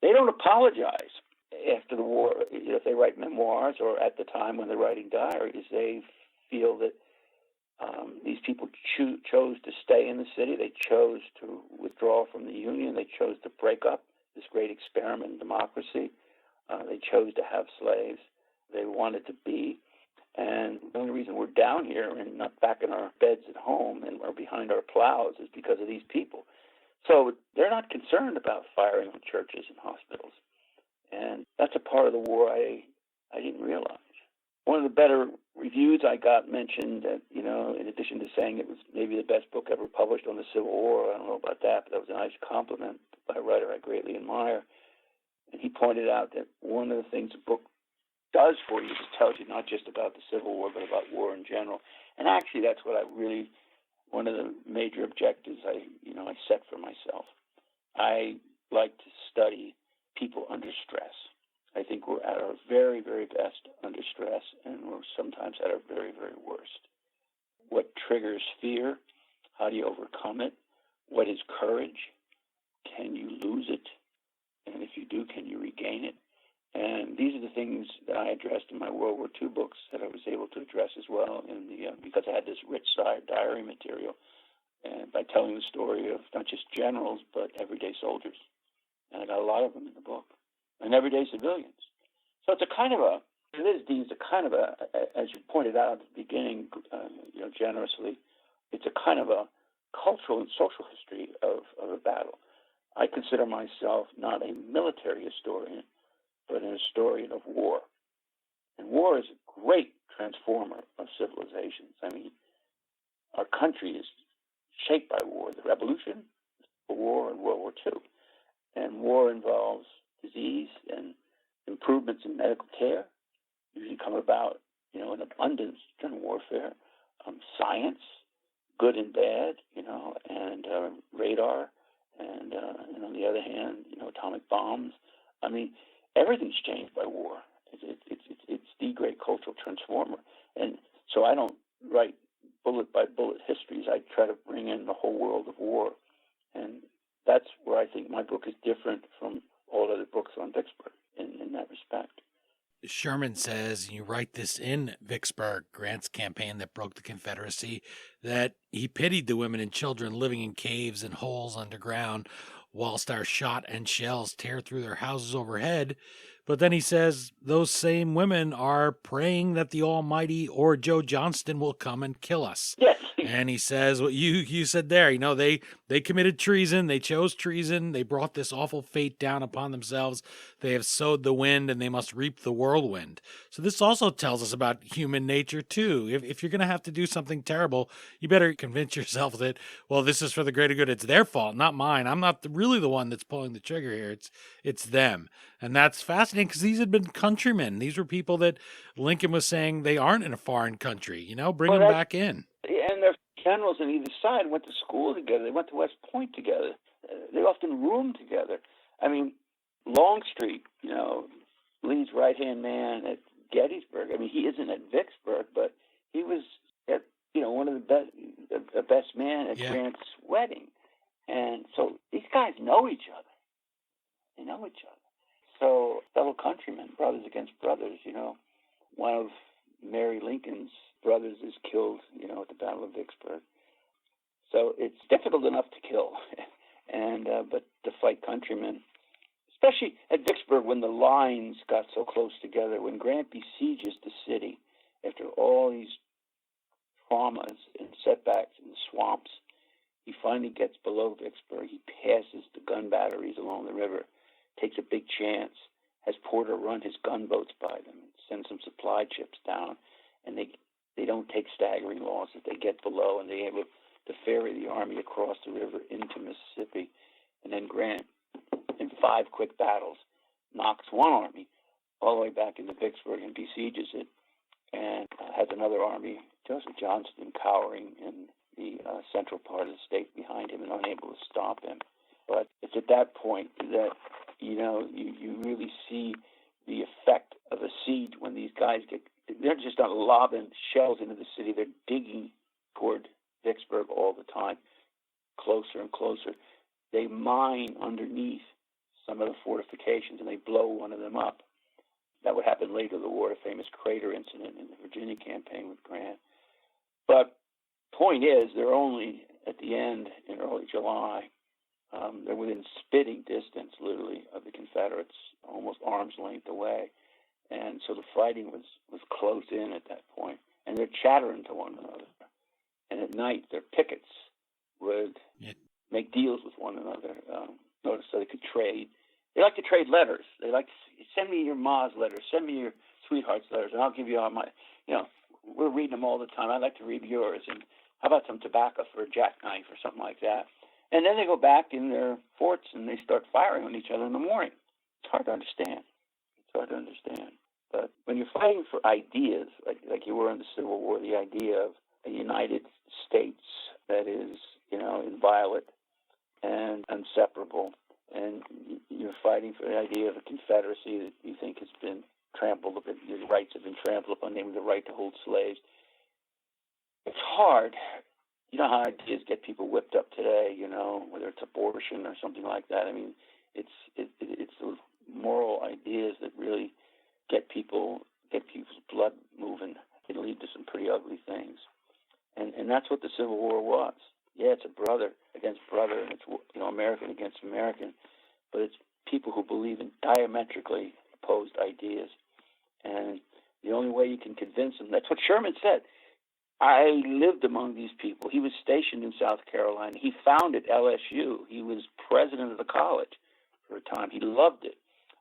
they don't apologize after the war. If they write memoirs, or at the time when they're writing diaries, they feel that these people chose to stay in the city. They chose to withdraw from the Union. They chose to break up this great experiment in democracy. They chose to have slaves. They wanted to be. And the only reason we're down here and not back in our beds at home and or behind our plows is because of these people. So they're not concerned about firing on churches and hospitals. And that's a part of the war I didn't realize. One of the better reviews I got mentioned that, in addition to saying it was maybe the best book ever published on the Civil War, I don't know about that, but that was a nice compliment by a writer I greatly admire. And he pointed out that one of the things the book does for you is it tells you not just about the Civil War, but about war in general. And actually, that's what one of the major objectives I set for myself. I like to study people under stress. I think we're at a very, very is courage? Can you lose it? And if you do, can you regain it? And these are the things that I addressed in my World War II books that I was able to address as well in the because I had this rich diary material, and by telling the story of not just generals but everyday soldiers. And I got a lot of them in the book, and everyday civilians. So it's a kind of a, it is, Dean, it's a kind of a, as you pointed out at the beginning, generously, it's a kind of a cultural and social history of a battle. I consider myself not a military historian, but an historian of war. And war is a great transformer of civilizations. I mean, our country is shaped by war, the Revolution, the war, and World War II. And war involves disease and improvements in medical care, usually come about, in abundance during warfare. Science, good and bad, and radar, and on the other hand, atomic bombs. I mean, everything's changed by war. It's the great cultural transformer. And so I don't write bullet by bullet histories. I try to bring in the whole world of war, and that's where I think my book is different from all other books on Vicksburg in that respect. Sherman says, you write this in Vicksburg, Grant's campaign that broke the Confederacy, that he pitied the women and children living in caves and holes underground whilst our shot and shells tear through their houses overhead. But then he says those same women are praying that the Almighty or Joe Johnston will come and kill us. Yes. And he says what you said there, they committed treason. They chose treason. They brought this awful fate down upon themselves. They have sowed the wind and they must reap the whirlwind. So this also tells us about human nature too. If you're going to have to do something terrible, you better convince yourself that, well, this is for the greater good. It's their fault, not mine. I'm not really the one that's pulling the trigger here. It's them. And that's fascinating because these had been countrymen. These were people that Lincoln was saying they aren't in a foreign country, bring them back in. And their generals on either side went to school together. They went to West Point together. They often roomed together. I mean, Longstreet, Lee's right-hand man at Gettysburg. I mean, he isn't at Vicksburg, but he was at, one of the best man at Grant's wedding. And so these guys know each other. They know each other. So fellow countrymen, brothers against brothers, one of Mary Lincoln's brothers is killed, at the Battle of Vicksburg. So it's difficult enough to kill, and but to fight countrymen, especially at Vicksburg when the lines got so close together. When Grant besieges the city after all these traumas and setbacks in the swamps, he finally gets below Vicksburg. He passes the gun batteries along the river, takes a big chance, has Porter run his gunboats by them, and send some supply ships down, and they don't take staggering losses. They get below, and they're able to ferry the army across the river into Mississippi. And then Grant, in 5 quick battles, knocks one army all the way back into Vicksburg and besieges it, and has another army, Joseph Johnston, cowering in the central part of the state behind him and unable to stop him. But it's at that point that, you really see the effect of a siege when these guys they're just not lobbing shells into the city. They're digging toward Vicksburg all the time, closer and closer. They mine underneath some of the fortifications, and they blow one of them up. That would happen later in the war, the famous crater incident in the Virginia campaign with Grant. But point is, they're only at the end in early July. They're within spitting distance, literally, of the Confederates, almost arm's length away. And so the fighting was close in at that point. And they're chattering to one another. And at night, their pickets would make deals with one another, so they could trade. They like to trade letters. They like to send me your ma's letters, send me your sweetheart's letters, and I'll give you all my, we're reading them all the time. I'd like to read yours. And how about some tobacco for a jackknife or something like that? And then they go back in their forts and they start firing on each other in the morning. It's hard to understand. But when you're fighting for ideas, like you were in the Civil War, the idea of a United States that is, inviolate and inseparable, and you're fighting for the idea of a Confederacy that you think has been trampled upon, your rights have been trampled upon, namely the right to hold slaves. It's hard. You know how ideas get people whipped up today, whether it's abortion or something like that. I mean, it's those moral ideas that really get people's blood moving. It leads to some pretty ugly things, and that's what the Civil War was. Yeah, it's a brother against brother, and it's American against American, but it's people who believe in diametrically opposed ideas, and the only way you can convince them. That's what Sherman said. I lived among these people. He was stationed in South Carolina. He founded LSU. He was president of the college for a time. He loved it,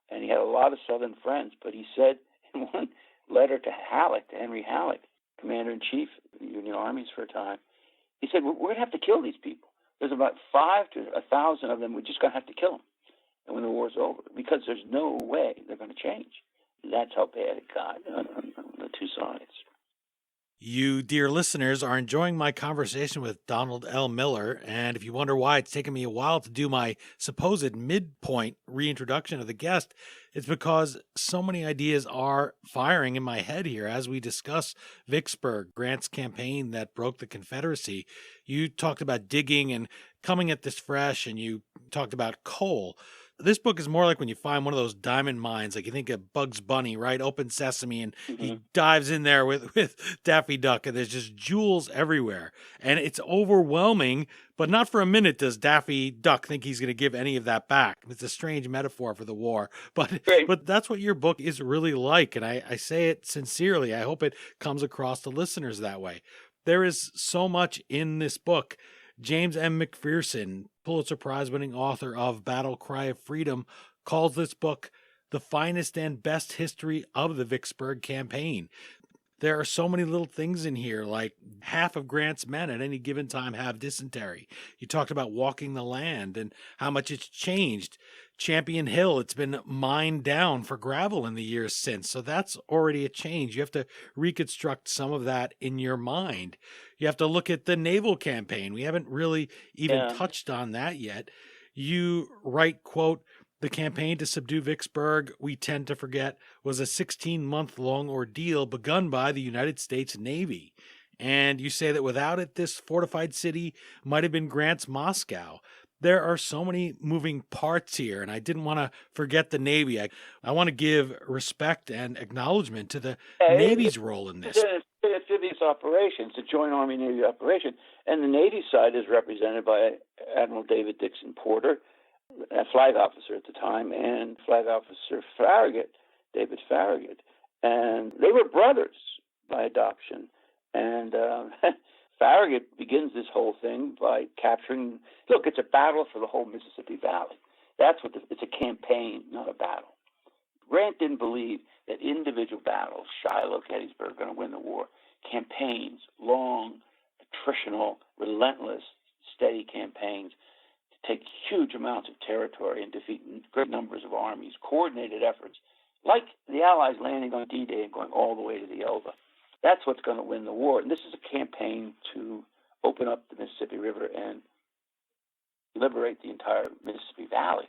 and he had a lot of Southern friends. But he said in one letter to Henry Halleck, commander-in-chief of the Union armies for a time, he said, we're going to have to kill these people. There's about 5 to 1,000 of them. We're just going to have to kill them. And when the war's over, because there's no way they're going to change. That's how bad it got on the two sides. You, dear listeners, are enjoying my conversation with Donald L. Miller, and if you wonder why it's taken me a while to do my supposed midpoint reintroduction of the guest, it's because so many ideas are firing in my head here as we discuss Vicksburg, Grant's campaign that broke the Confederacy. You talked about digging and coming at this fresh, and you talked about coal. This book is more like when you find one of those diamond mines, like you think of Bugs Bunny, right? Open sesame, and he dives in there with Daffy Duck, and there's just jewels everywhere. And it's overwhelming, but not for a minute does Daffy Duck think he's going to give any of that back. It's a strange metaphor for the war, but that's what your book is really like, and I say it sincerely. I hope it comes across to listeners that way. There is so much in this book. James M. McPherson, Pulitzer Prize-winning author of Battle Cry of Freedom, calls this book the finest and best history of the Vicksburg campaign. There are so many little things in here, like half of Grant's men at any given time have dysentery. You talked about walking the land and how much it's changed. Champion Hill, it's been mined down for gravel in the years since, so that's already a change. You have to reconstruct some of that in your mind. You have to look at the Naval Campaign. We haven't really even touched on that yet. You write, quote, "The campaign to subdue Vicksburg, we tend to forget, was a 16-month-long ordeal begun by the United States Navy." And you say that without it, this fortified city might have been Grant's Moscow. There are so many moving parts here, and I didn't want to forget the Navy. I want to give respect and acknowledgement to the Navy's role in this. It's an amphibious operation. It's a joint Army-Navy operation. And the Navy side is represented by Admiral David Dixon Porter, a flag officer at the time, and Flag Officer Farragut, David Farragut. And they were brothers by adoption. And Farragut begins this whole thing by capturing. Look, it's a battle for the whole Mississippi Valley. It's a campaign, not a battle. Grant didn't believe that individual battles, Shiloh, Gettysburg, are going to win the war. Campaigns, long, attritional, relentless, steady campaigns to take huge amounts of territory and defeat great numbers of armies, coordinated efforts, like the Allies landing on D-Day and going all the way to the Elba. That's what's going to win the war. And this is a campaign to open up the Mississippi River and liberate the entire Mississippi Valley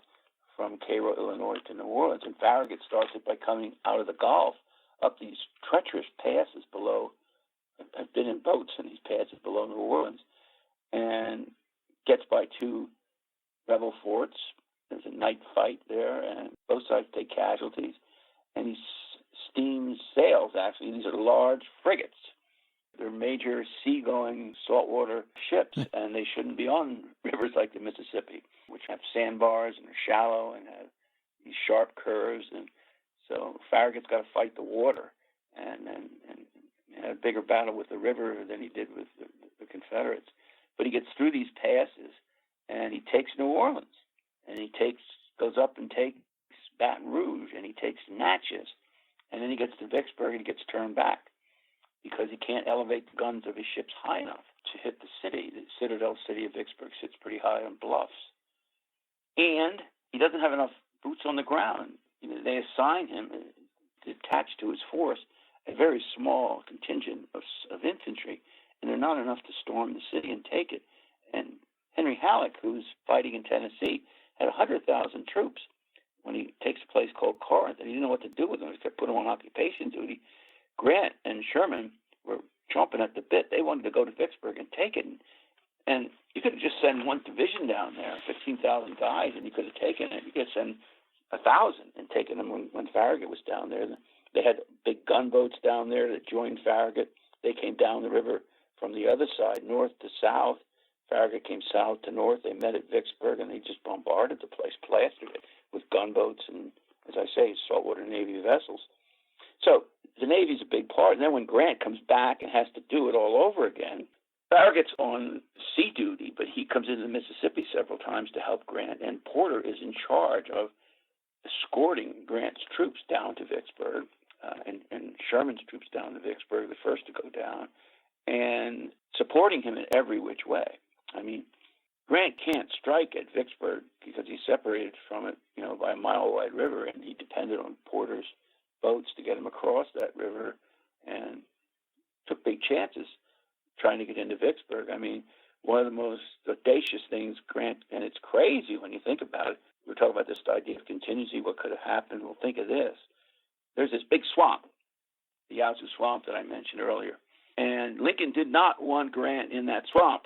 from Cairo, Illinois to New Orleans. And Farragut starts it by coming out of the Gulf up these treacherous passes below. I've been in boats in these passes below New Orleans, and gets by 2 rebel forts. There's a night fight there, and both sides take casualties. And he steam sails, actually. These are large frigates. They're major seagoing saltwater ships, and they shouldn't be on rivers like the Mississippi, which have sandbars and are shallow and have these sharp curves. And so Farragut's got to fight the water and had a bigger battle with the river than he did with the Confederates. But he gets through these passes, and he takes New Orleans, and he goes up and takes Baton Rouge, and he takes Natchez. And then he gets to Vicksburg and he gets turned back because he can't elevate the guns of his ships high enough to hit the city. The citadel city of Vicksburg sits pretty high on bluffs. And he doesn't have enough boots on the ground. They assign him, attached to his force, a very small contingent of infantry, and they're not enough to storm the city and take it. And Henry Halleck, who's fighting in Tennessee, had 100,000 troops. When he takes a place called Corinth, and he didn't know what to do with them. He kept putting them on occupation duty. Grant and Sherman were chomping at the bit. They wanted to go to Vicksburg and take it. And And you could have just sent one division down there, 15,000 guys, and you could have taken it. You could have sent 1,000 and taken them when Farragut was down there. They had big gunboats down there that joined Farragut. They came down the river from the other side, north to south. Farragut came south to north. They met at Vicksburg, and they just bombarded the place, plastered it with gunboats and, as I say, saltwater Navy vessels. So the Navy's a big part. And then when Grant comes back and has to do it all over again, Farragut's on sea duty, but he comes into the Mississippi several times to help Grant, and Porter is in charge of escorting Grant's troops down to Vicksburg, and Sherman's troops down to Vicksburg, the first to go down, and supporting him in every which way. I mean, Grant can't strike at Vicksburg because he's separated from it, by a mile-wide river, and he depended on Porter's boats to get him across that river, and took big chances trying to get into Vicksburg. I mean, one of the most audacious things Grant, and it's crazy when you think about it. We're talking about this idea of contingency, what could have happened. Well, think of this. There's this big swamp, the Yazoo Swamp that I mentioned earlier. And Lincoln did not want Grant in that swamp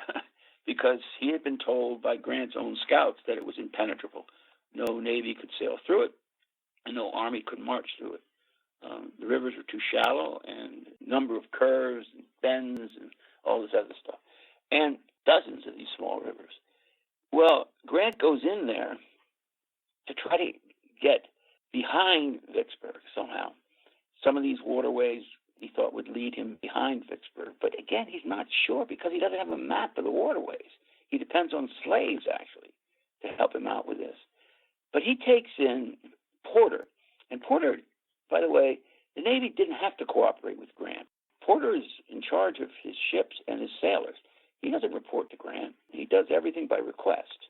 because he had been told by Grant's own scouts that it was impenetrable. No Navy could sail through it, and no Army could march through it. The rivers were too shallow, and a number of curves and bends and all this other stuff, and dozens of these small rivers. Well, Grant goes in there to try to get behind Vicksburg somehow. Some of these waterways he thought would lead him behind Vicksburg, but again, he's not sure because he doesn't have a map of the waterways. He depends on slaves, actually, to help him out with this. But he takes in Porter, and Porter, by the way, the Navy didn't have to cooperate with Grant. Porter is in charge of his ships and his sailors. He doesn't report to Grant. He does everything by request,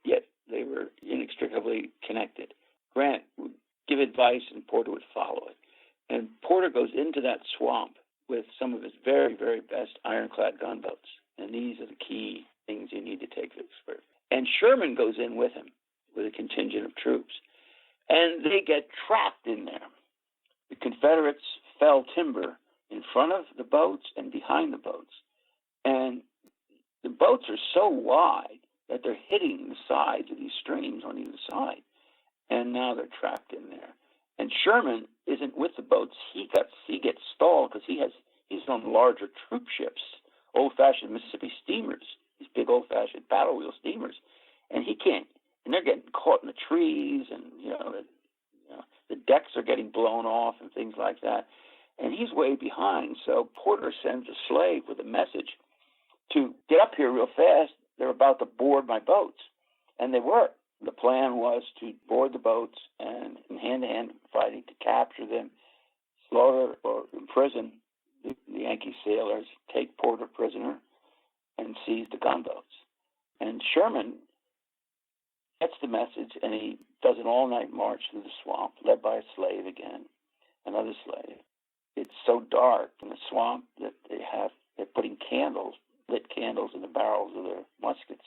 yet they were inextricably connected. Grant would give advice, and Porter would follow it. And Porter goes into that swamp with some of his very, very best ironclad gunboats. And these are the key things you need to take Vicksburg. And Sherman goes in with him, with a contingent of troops. And they get trapped in there. The Confederates fell timber in front of the boats and behind the boats. And the boats are so wide that they're hitting the sides of these streams on either side. And now they're trapped in there. And Sherman isn't with the boats. He gets stalled because he's on larger troop ships, old-fashioned Mississippi steamers, these big old-fashioned paddle wheel steamers, and he can't. And they're getting caught in the trees, and the decks are getting blown off and things like that. And he's way behind. So Porter sends a slave with a message to get up here real fast. They're about to board my boats, and they were. The plan was to board the boats and, in hand-to-hand fighting, to capture them, slaughter or imprison the Yankee sailors, take Porter prisoner, and seize the gunboats. And Sherman gets the message, and he does an all-night march through the swamp, led by a slave again, another slave. It's so dark in the swamp that they're putting lit candles in the barrels of their muskets.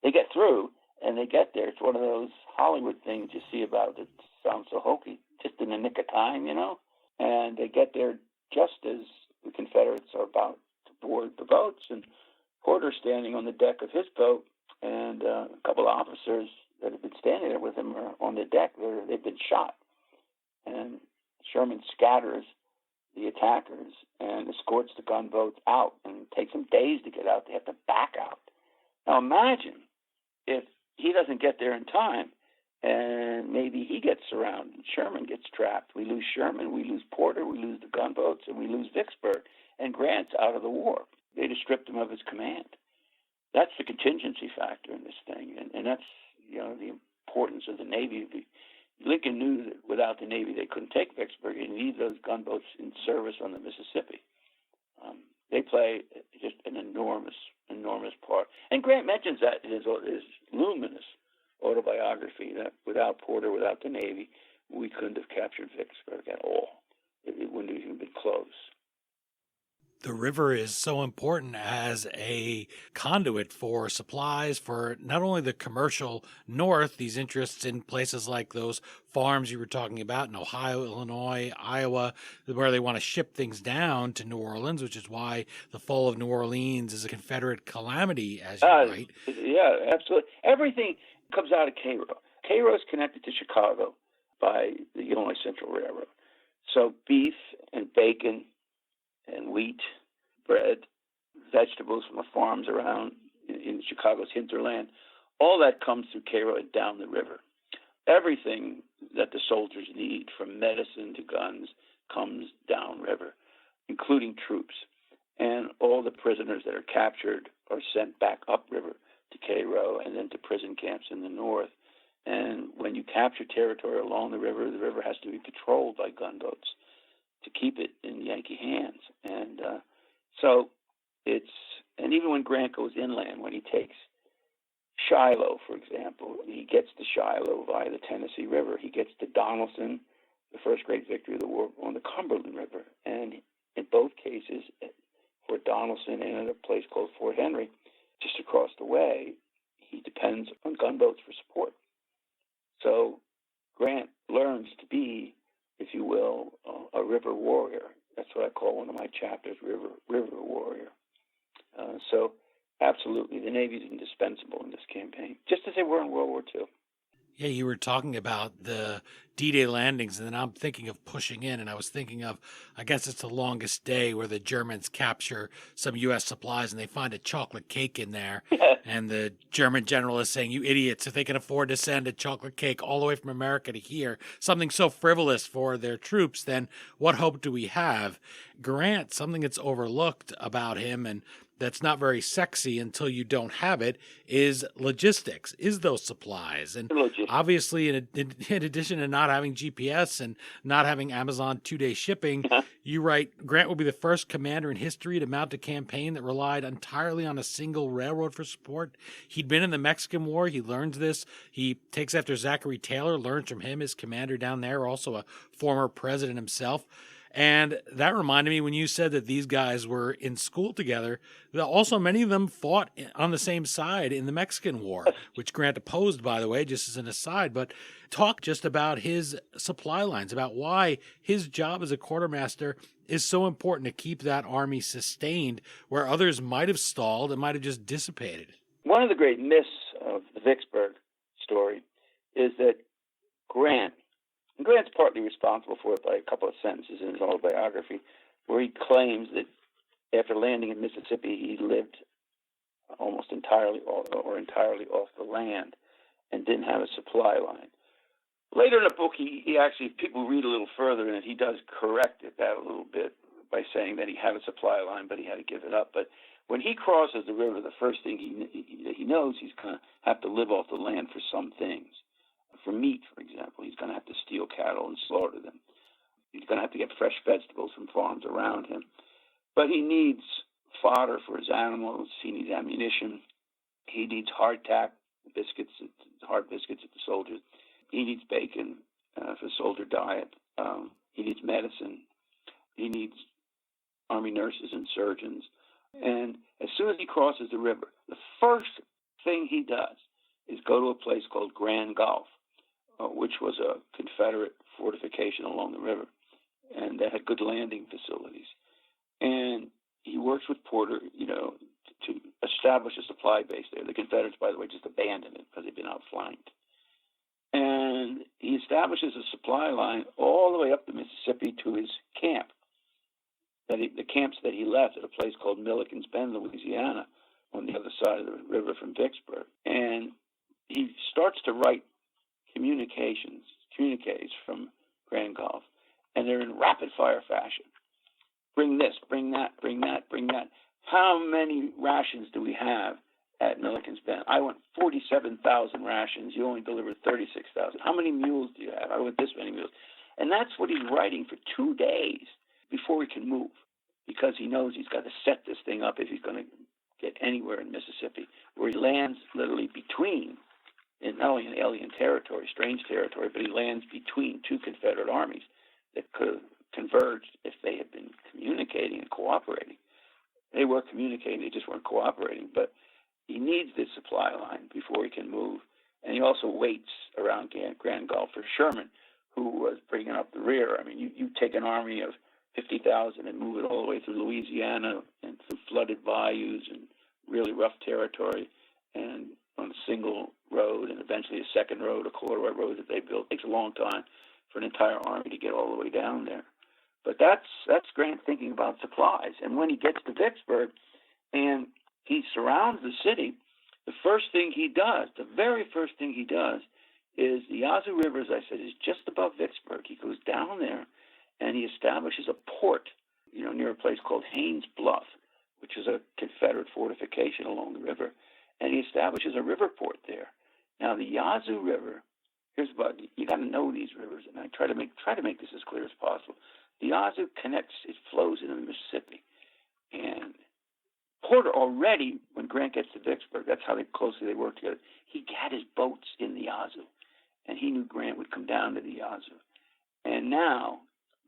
They get through, and they get there. It's one of those Hollywood things you see about that sounds so hokey, just in the nick of time, And they get there just as the Confederates are about to board the boats, and Porter's standing on the deck of his boat, and a couple of officers that have been standing there with him are on the deck. They've been shot. And Sherman scatters the attackers and escorts the gunboats out, and it takes them days to get out. They have to back out. Now imagine if he doesn't get there in time, and maybe he gets surrounded. Sherman gets trapped. We lose Sherman, we lose Porter, we lose the gunboats, and we lose Vicksburg. And Grant's out of the war. They'd have stripped him of his command. That's the contingency factor in this thing, and that's the importance of the Navy. Lincoln knew that without the Navy they couldn't take Vicksburg. He needed those gunboats in service on the Mississippi. They play just an enormous part. And Grant mentions that in his luminous autobiography, that without Porter, without the Navy, we couldn't have captured Vicksburg at all. It wouldn't have even been close. The river is so important as a conduit for supplies for not only the commercial north, these interests in places like those farms you were talking about in Ohio, Illinois, Iowa, where they want to ship things down to New Orleans, which is why the fall of New Orleans is a Confederate calamity, as you write. Yeah, absolutely. Everything comes out of Cairo. Cairo is connected to Chicago by the Illinois Central Railroad. So beef and bacon and wheat, bread, vegetables from the farms around in Chicago's hinterland, all that comes through Cairo and down the river. Everything that the soldiers need, from medicine to guns, comes downriver, including troops. And all the prisoners that are captured are sent back upriver to Cairo and then to prison camps in the north. And when you capture territory along the river has to be patrolled by gunboats to keep it in Yankee hands. And and even when Grant goes inland, when he takes Shiloh, for example, he gets to Shiloh via the Tennessee River. He gets to Donelson, the first great victory of the war, on the Cumberland River. And in both cases, Fort Donelson and at a place called Fort Henry, just across the way, he depends on gunboats for support. So Grant learns to be, if you will, a river warrior. That's what I call one of my chapters, river warrior. So absolutely, the Navy is indispensable in this campaign, just as they were in World War II. Yeah, you were talking about the D-Day landings, and then I'm thinking of pushing in, and I was thinking of, I guess it's the longest day where the Germans capture some U.S. supplies, and they find a chocolate cake in there, and the German general is saying, you idiots, if they can afford to send a chocolate cake all the way from America to here, something so frivolous for their troops, then what hope do we have? Grant, something that's overlooked about him, and that's not very sexy until you don't have it, is logistics, is those supplies. And obviously, in addition to not having GPS and not having Amazon 2-day shipping, you write, Grant will be the first commander in history to mount a campaign that relied entirely on a single railroad for support. He'd been in the Mexican War. He learns this. He takes after Zachary Taylor, learns from him, his commander down there, also a former president himself. And that reminded me when you said that these guys were in school together, that also many of them fought on the same side in the Mexican War, which Grant opposed, by the way, just as an aside. But talk just about his supply lines, about why his job as a quartermaster is so important to keep that army sustained where others might have stalled and might have just dissipated. One of the great myths of the Vicksburg story is that Grant's partly responsible for it by a couple of sentences in his autobiography, where he claims that after landing in Mississippi, he lived almost entirely off the land and didn't have a supply line. Later in the book, he actually, people read a little further in it, he does correct that a little bit by saying that he had a supply line, but he had to give it up. But when he crosses the river, the first thing he knows, he's going to have to live off the land for some things. For meat, for example, he's going to have to steal cattle and slaughter them. He's going to have to get fresh vegetables from farms around him. But he needs fodder for his animals. He needs ammunition. He needs hardtack biscuits, hard biscuits at the soldiers. He needs bacon for the soldier diet. He needs medicine. He needs army nurses and surgeons. And as soon as he crosses the river, the first thing he does is go to a place called Grand Gulf, which was a Confederate fortification along the river, and that had good landing facilities. And he works with Porter, to establish a supply base there. The Confederates, by the way, just abandoned it because they'd been outflanked. And he establishes a supply line all the way up the Mississippi to his camp, the camps that he left at a place called Milliken's Bend, Louisiana, on the other side of the river from Vicksburg. And he starts to write communiques from Grand Gulf, and they're in rapid-fire fashion. Bring this, bring that, bring that, bring that. How many rations do we have at Milliken's Bend? I want 47,000 rations. You only delivered 36,000. How many mules do you have? I want this many mules. And that's what he's writing for 2 days before he can move, because he knows he's got to set this thing up if he's going to get anywhere in Mississippi, where he lands literally between, in not only an alien territory, strange territory, but he lands between two Confederate armies that could have converged if they had been communicating and cooperating. They were communicating, they just weren't cooperating. But he needs this supply line before he can move. And he also waits around Grand Gulf for Sherman, who was bringing up the rear. I mean, you take an army of 50,000 and move it all the way through Louisiana and through flooded bayous and really rough territory, and on a single road and eventually a second road, a corduroy road that they built. It takes a long time for an entire army to get all the way down there. But that's Grant thinking about supplies. And when he gets to Vicksburg and he surrounds the city, the first thing he does, the very first thing he does, is the Yazoo River, as I said, is just above Vicksburg. He goes down there and he establishes a port, near a place called Haynes Bluff, which is a Confederate fortification along the river, and he establishes a river port there. Now, the Yazoo River, here's what you got to know these rivers, and I try to make this as clear as possible. The Yazoo connects; it flows into the Mississippi, and Porter already, when Grant gets to Vicksburg, that's how closely they work together. He had his boats in the Yazoo, and he knew Grant would come down to the Yazoo. And now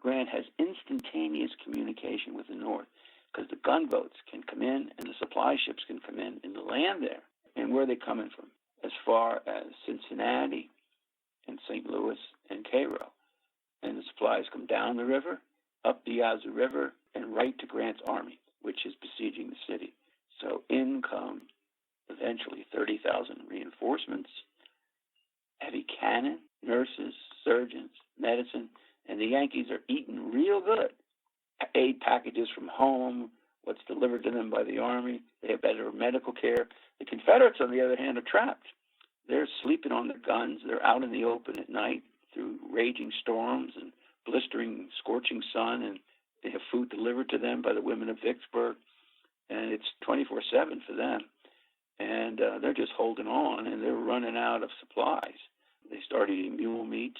Grant has instantaneous communication with the North, because the gunboats can come in and the supply ships can come in the land there. And where are they coming from? As far as Cincinnati and St. Louis and Cairo. And the supplies come down the river, up the Yazoo River, and right to Grant's army, which is besieging the city. So in come, eventually, 30,000 reinforcements, heavy cannon, nurses, surgeons, medicine, and the Yankees are eating real good. Aid packages from home, what's delivered to them by the Army. They have better medical care. The Confederates, on the other hand, are trapped. They're sleeping on their guns. They're out in the open at night through raging storms and blistering, scorching sun, and they have food delivered to them by the women of Vicksburg, and it's 24/7 for them. And they're just holding on, and they're running out of supplies. They start eating mule meat.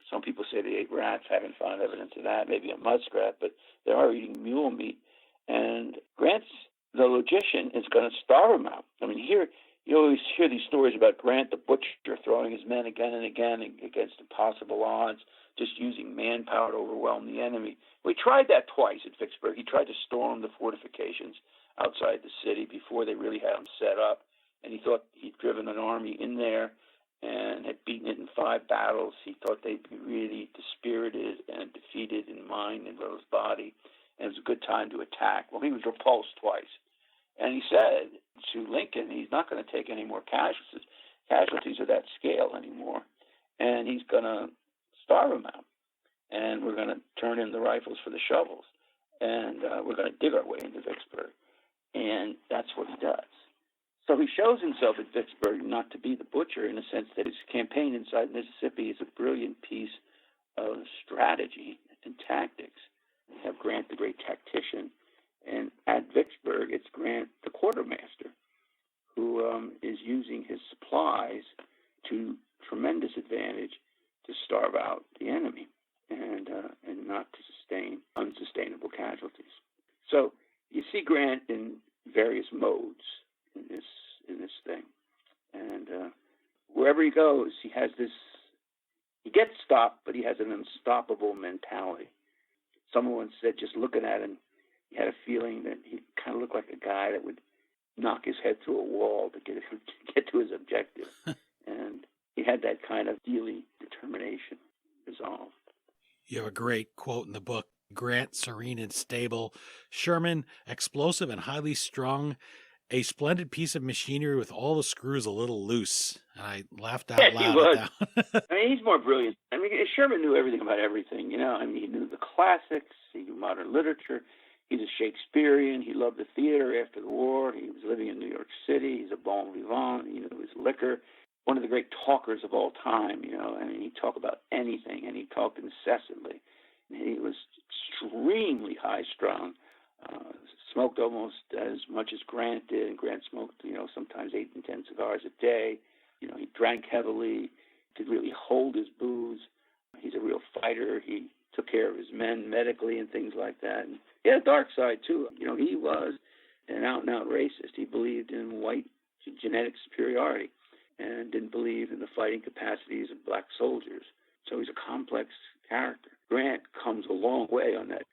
Some people say they ate rats. Haven't found evidence of that. Maybe a muskrat, but they are eating mule meat. And Grant's, the logician, is going to starve them out. I mean, here you always hear these stories about Grant the butcher throwing his men again and again against impossible odds, just using manpower to overwhelm the enemy. We tried that twice at Vicksburg. He tried to storm the fortifications outside the city before they really had them set up, and he thought he'd driven an army in there and had beaten it in 5 battles. He thought they'd be really dispirited and defeated in mind and Rose body, and it was a good time to attack. Well, he was repulsed twice. And he said to Lincoln he's not going to take any more casualties of that scale anymore, and he's going to starve them out. And we're going to turn in the rifles for the shovels, and we're going to dig our way into Vicksburg. And that's what he does. So he shows himself at Vicksburg not to be the butcher, in a sense that his campaign inside Mississippi is a brilliant piece of strategy and tactics. We have Grant, the great tactician, and at Vicksburg, it's Grant, the quartermaster, who is using his supplies to tremendous advantage to starve out the enemy and not to sustain unsustainable casualties. So you see Grant in various modes in this thing, and wherever he goes, he has this. He gets stopped, but he has an unstoppable mentality. Someone once said, just looking at him, he had a feeling that he kind of looked like a guy that would knock his head through a wall to get to his objective, and he had that kind of steely determination, resolve. You have a great quote in the book. Grant, serene and stable. Sherman, explosive and highly strung. A splendid piece of machinery with all the screws a little loose. And I laughed out loud at that. I mean, he's more brilliant. I mean, Sherman knew everything about everything, I mean, he knew the classics, he knew modern literature. He's a Shakespearean. He loved the theater after the war. He was living in New York City. He's a bon vivant. He knew his liquor. One of the great talkers of all time, I mean, he'd talk about anything, and he talked incessantly. He was extremely high-strung, smoked almost as much as Grant did, and Grant smoked, sometimes 8 and 10 cigars a day. He drank heavily, could really hold his booze. He's a real fighter. He took care of his men medically and things like that. And he had a dark side, too. He was an out-and-out racist. He believed in white genetic superiority and didn't believe in the fighting capacities of black soldiers. So he's a complex character. Grant comes a long way on that.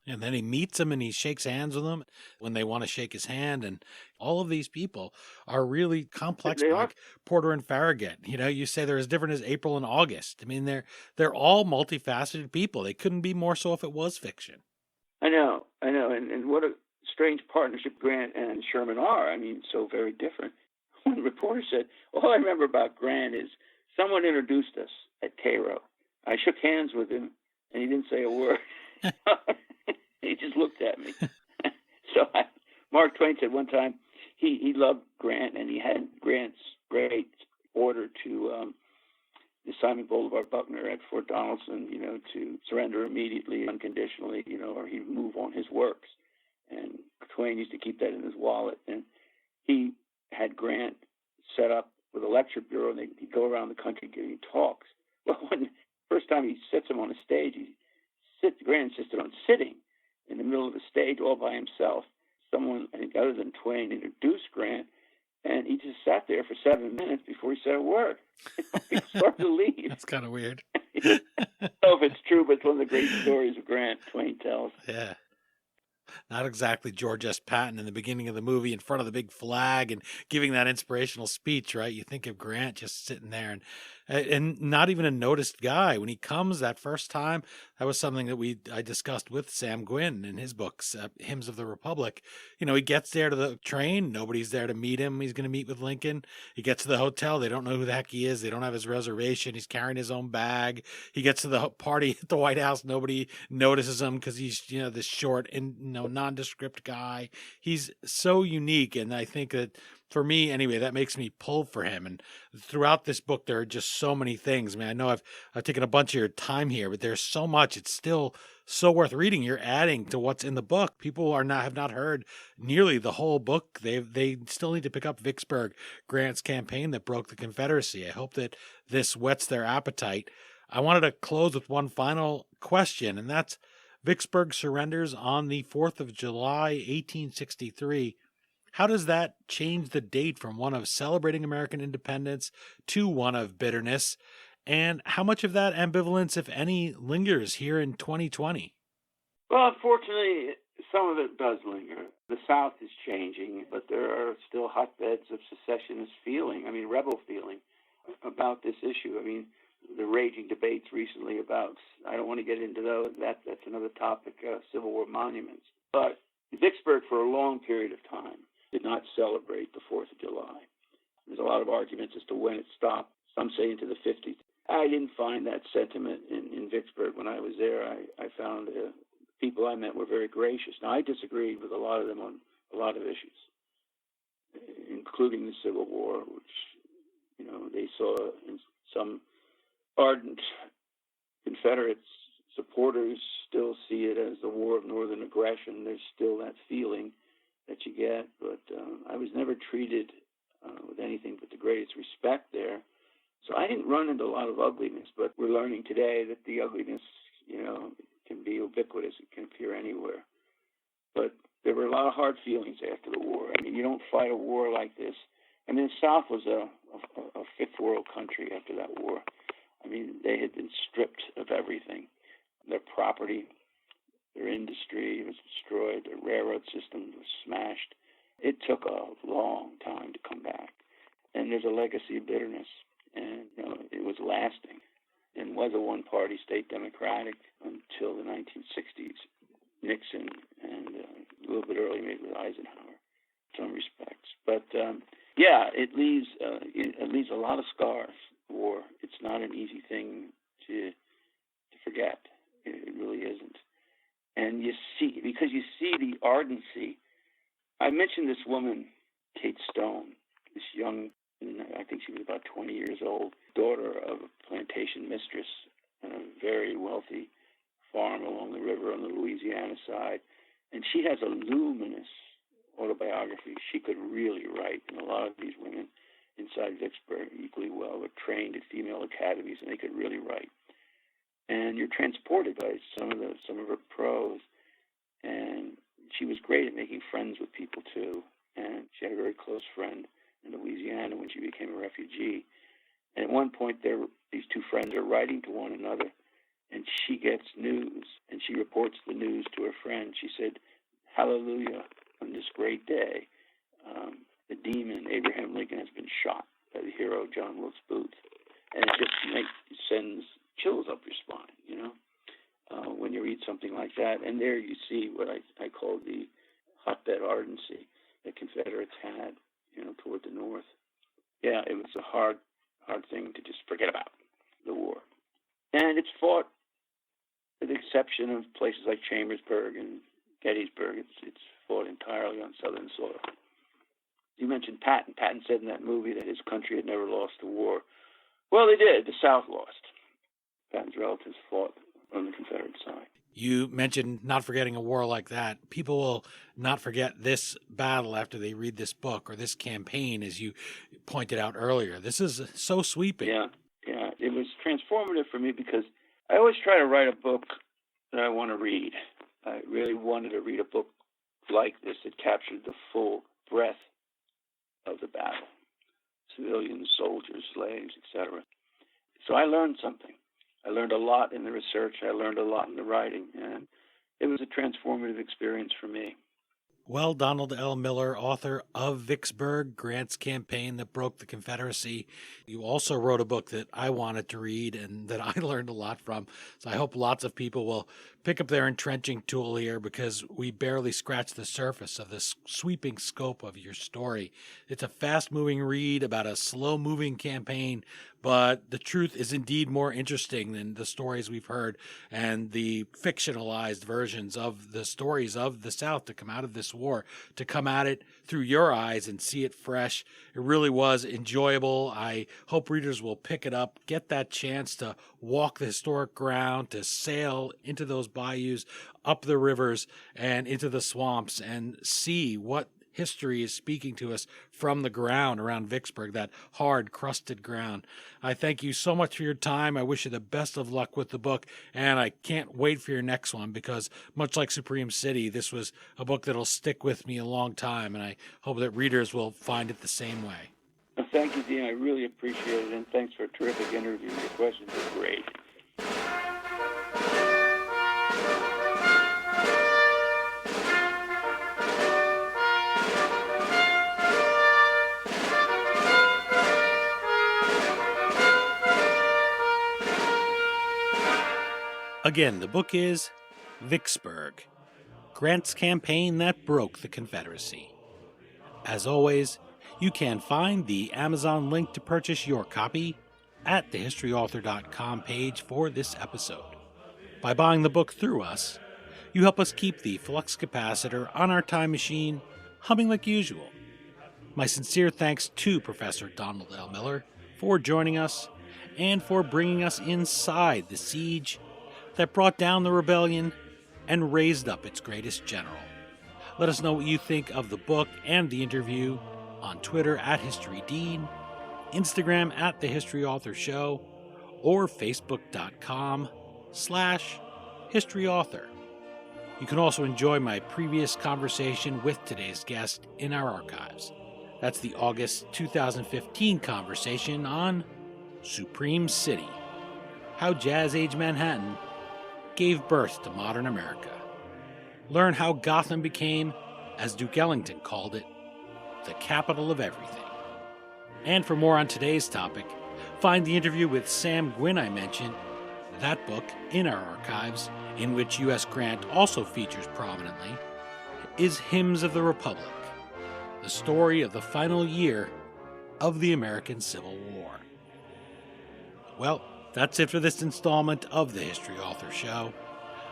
And then he meets him and he shakes hands with them when they want to shake his hand. And all of these people are really complex, They are. like Porter and Farragut. You say they're as different as April and August. I mean, they're all multifaceted people. They couldn't be more so if it was fiction. I know. And what a strange partnership Grant and Sherman are. I mean, so very different. One reporter said, all I remember about Grant is someone introduced us at Cairo. I shook hands with him, and he didn't say a word. He just looked at me. Mark Twain said one time he loved Grant, and he had Grant's great order to Simon Bolivar Buckner at Fort Donelson, to surrender immediately, unconditionally, or he'd move on his works. And Twain used to keep that in his wallet. And he had Grant set up with a lecture bureau, and he'd go around the country giving talks. Well, when first time he sits him on a stage, Grant insisted on sitting in the middle of the stage all by himself. Someone, I think other than Twain, introduced Grant, and he just sat there for 7 minutes before he said a word. He started to leave. That's kind of weird. I don't know if it's true, but it's one of the great stories of Grant Twain tells. Yeah. Not exactly George S. Patton in the beginning of the movie in front of the big flag and giving that inspirational speech, right? You think of Grant just sitting there and not even a noticed guy. When he comes that first time, that was something that I discussed with Sam Gwynn in his books, Hymns of the Republic. He gets there to the train. Nobody's there to meet him. He's going to meet with Lincoln. He gets to the hotel. They don't know who the heck he is. They don't have his reservation. He's carrying his own bag. He gets to the party at the White House. Nobody notices him because he's, this short and, nondescript guy. He's so unique. And I think that for me, anyway, that makes me pull for him. And throughout this book, there are just so many things. I mean, I know I've taken a bunch of your time here, but there's so much. It's still so worth reading. You're adding to what's in the book. People have not heard nearly the whole book. They still need to pick up Vicksburg, Grant's campaign that broke the Confederacy. I hope that this whets their appetite. I wanted to close with one final question, and that's Vicksburg surrenders on the 4th of July, 1863. How does that change the date from one of celebrating American independence to one of bitterness? And how much of that ambivalence, if any, lingers here in 2020? Well, unfortunately, some of it does linger. The South is changing, but there are still hotbeds of secessionist feeling, rebel feeling about this issue. The raging debates recently about, I don't want to get into those, that's another topic, Civil War monuments. But Vicksburg, for a long period of time, did not celebrate the 4th of July. There's a lot of arguments as to when it stopped. Some say into the 50s. I didn't find that sentiment in Vicksburg when I was there. I found people I met were very gracious. Now, I disagreed with a lot of them on a lot of issues, including the Civil War, which, they saw in some ardent Confederate supporters still see it as the war of northern aggression. There's still that feeling that you get, but I was never treated with anything but the greatest respect there. So I didn't run into a lot of ugliness, but we're learning today that the ugliness, can be ubiquitous. It can appear anywhere. But there were a lot of hard feelings after the war. You don't fight a war like this. The South was a fifth world country after that war. They had been stripped of everything. Their property, their industry was destroyed. Their railroad system was smashed. It took a long time to come back. And there's a legacy of bitterness. And, it was lasting and was a one-party state democratic until the 1960s. Nixon and a little bit early maybe with Eisenhower in some respects. But, it leaves a lot of scars. War. It's not an easy thing to forget. It really isn't. And you see the ardency. I mentioned this woman, Kate Stone, this young, I think she was about 20 years old, daughter of a plantation mistress on a very wealthy farm along the river on the Louisiana side. And she has a luminous autobiography. She could really write, and a lot of these women inside Vicksburg equally well were trained at female academies, and they could really write. And you're transported by some of her prose. And she was great at making friends with people too. And she had a very close friend in Louisiana when she became a refugee. And at one point, these two friends are writing to one another, and she gets news, and she reports the news to her friend. She said, "Hallelujah, on this great day, the demon, Abraham Lincoln, has been shot by the hero John Wilkes Booth." And it just sends chills up your spine, when you read something like that. And there you see what I call the hotbed ardency that Confederates had, toward the North. Yeah, it was a hard thing to just forget about, the war. And it's fought, with the exception of places like Chambersburg and Gettysburg, it's fought entirely on Southern soil. You mentioned Patton. Patton said in that movie that his country had never lost a war. Well, they did. The South lost. Patton's relatives fought on the Confederate side. You mentioned not forgetting a war like that. People will not forget this battle after they read this book or this campaign, as you pointed out earlier. This is so sweeping. Yeah. It was transformative for me because I always try to write a book that I want to read. I really wanted to read a book like this that captured the full breadth of the battle. Civilians, soldiers, slaves, etc. So I learned something. I learned a lot in the research. I learned a lot in the writing, and it was a transformative experience for me. Well, Donald L. Miller, author of Vicksburg, Grant's Campaign That Broke the Confederacy. You also wrote a book that I wanted to read and that I learned a lot from. So I hope lots of people will pick up their entrenching tool here, because we barely scratched the surface of this sweeping scope of your story. It's a fast-moving read about a slow-moving campaign, but the truth is indeed more interesting than the stories we've heard and the fictionalized versions of the stories of the South to come out of this war, to come at it through your eyes and see it fresh. It really was enjoyable. I hope readers will pick it up, get that chance to walk the historic ground, to sail into those bayous, up the rivers, and into the swamps, and see what history is speaking to us from the ground around Vicksburg, that hard, crusted ground. I thank you so much for your time. I wish you the best of luck with the book, and I can't wait for your next one, because much like Supreme City, this was a book that'll stick with me a long time, and I hope that readers will find it the same way. Well, thank you, Dean. I really appreciate it, and thanks for a terrific interview. Your questions are great. Again, the book is Vicksburg, Grant's Campaign That Broke the Confederacy. As always, you can find the Amazon link to purchase your copy at thehistoryauthor.com page for this episode. By buying the book through us, you help us keep the flux capacitor on our time machine humming like usual. My sincere thanks to Professor Donald L. Miller for joining us and for bringing us inside the siege that brought down the rebellion and raised up its greatest general. Let us know what you think of the book and the interview on Twitter at HistoryDean, Instagram at The History Author Show, or Facebook.com/HistoryAuthor. You can also enjoy my previous conversation with today's guest in our archives. That's the August 2015 conversation on Supreme City, how Jazz Age Manhattan gave birth to modern America. Learn how Gotham became, as Duke Ellington called it, the capital of everything. And for more on today's topic, find the interview with Sam Gwynn I mentioned, that book in our archives, in which U.S. Grant also features prominently, is Hymns of the Republic, the story of the final year of the American Civil War. Well, that's it for this installment of the History Author Show.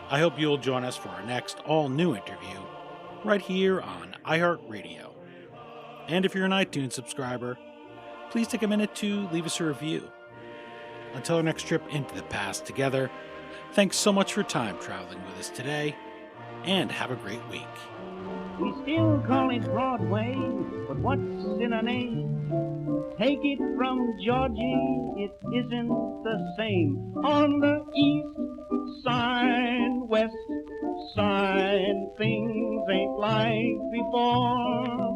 I hope you'll join us for our next all-new interview right here on iHeartRadio. And if you're an iTunes subscriber, please take a minute to leave us a review. Until our next trip into the past together, thanks so much for time traveling with us today, and have a great week. We still call it Broadway, but what's in a name? Take it from Georgie, it isn't the same. On the east side, west side, things ain't like before.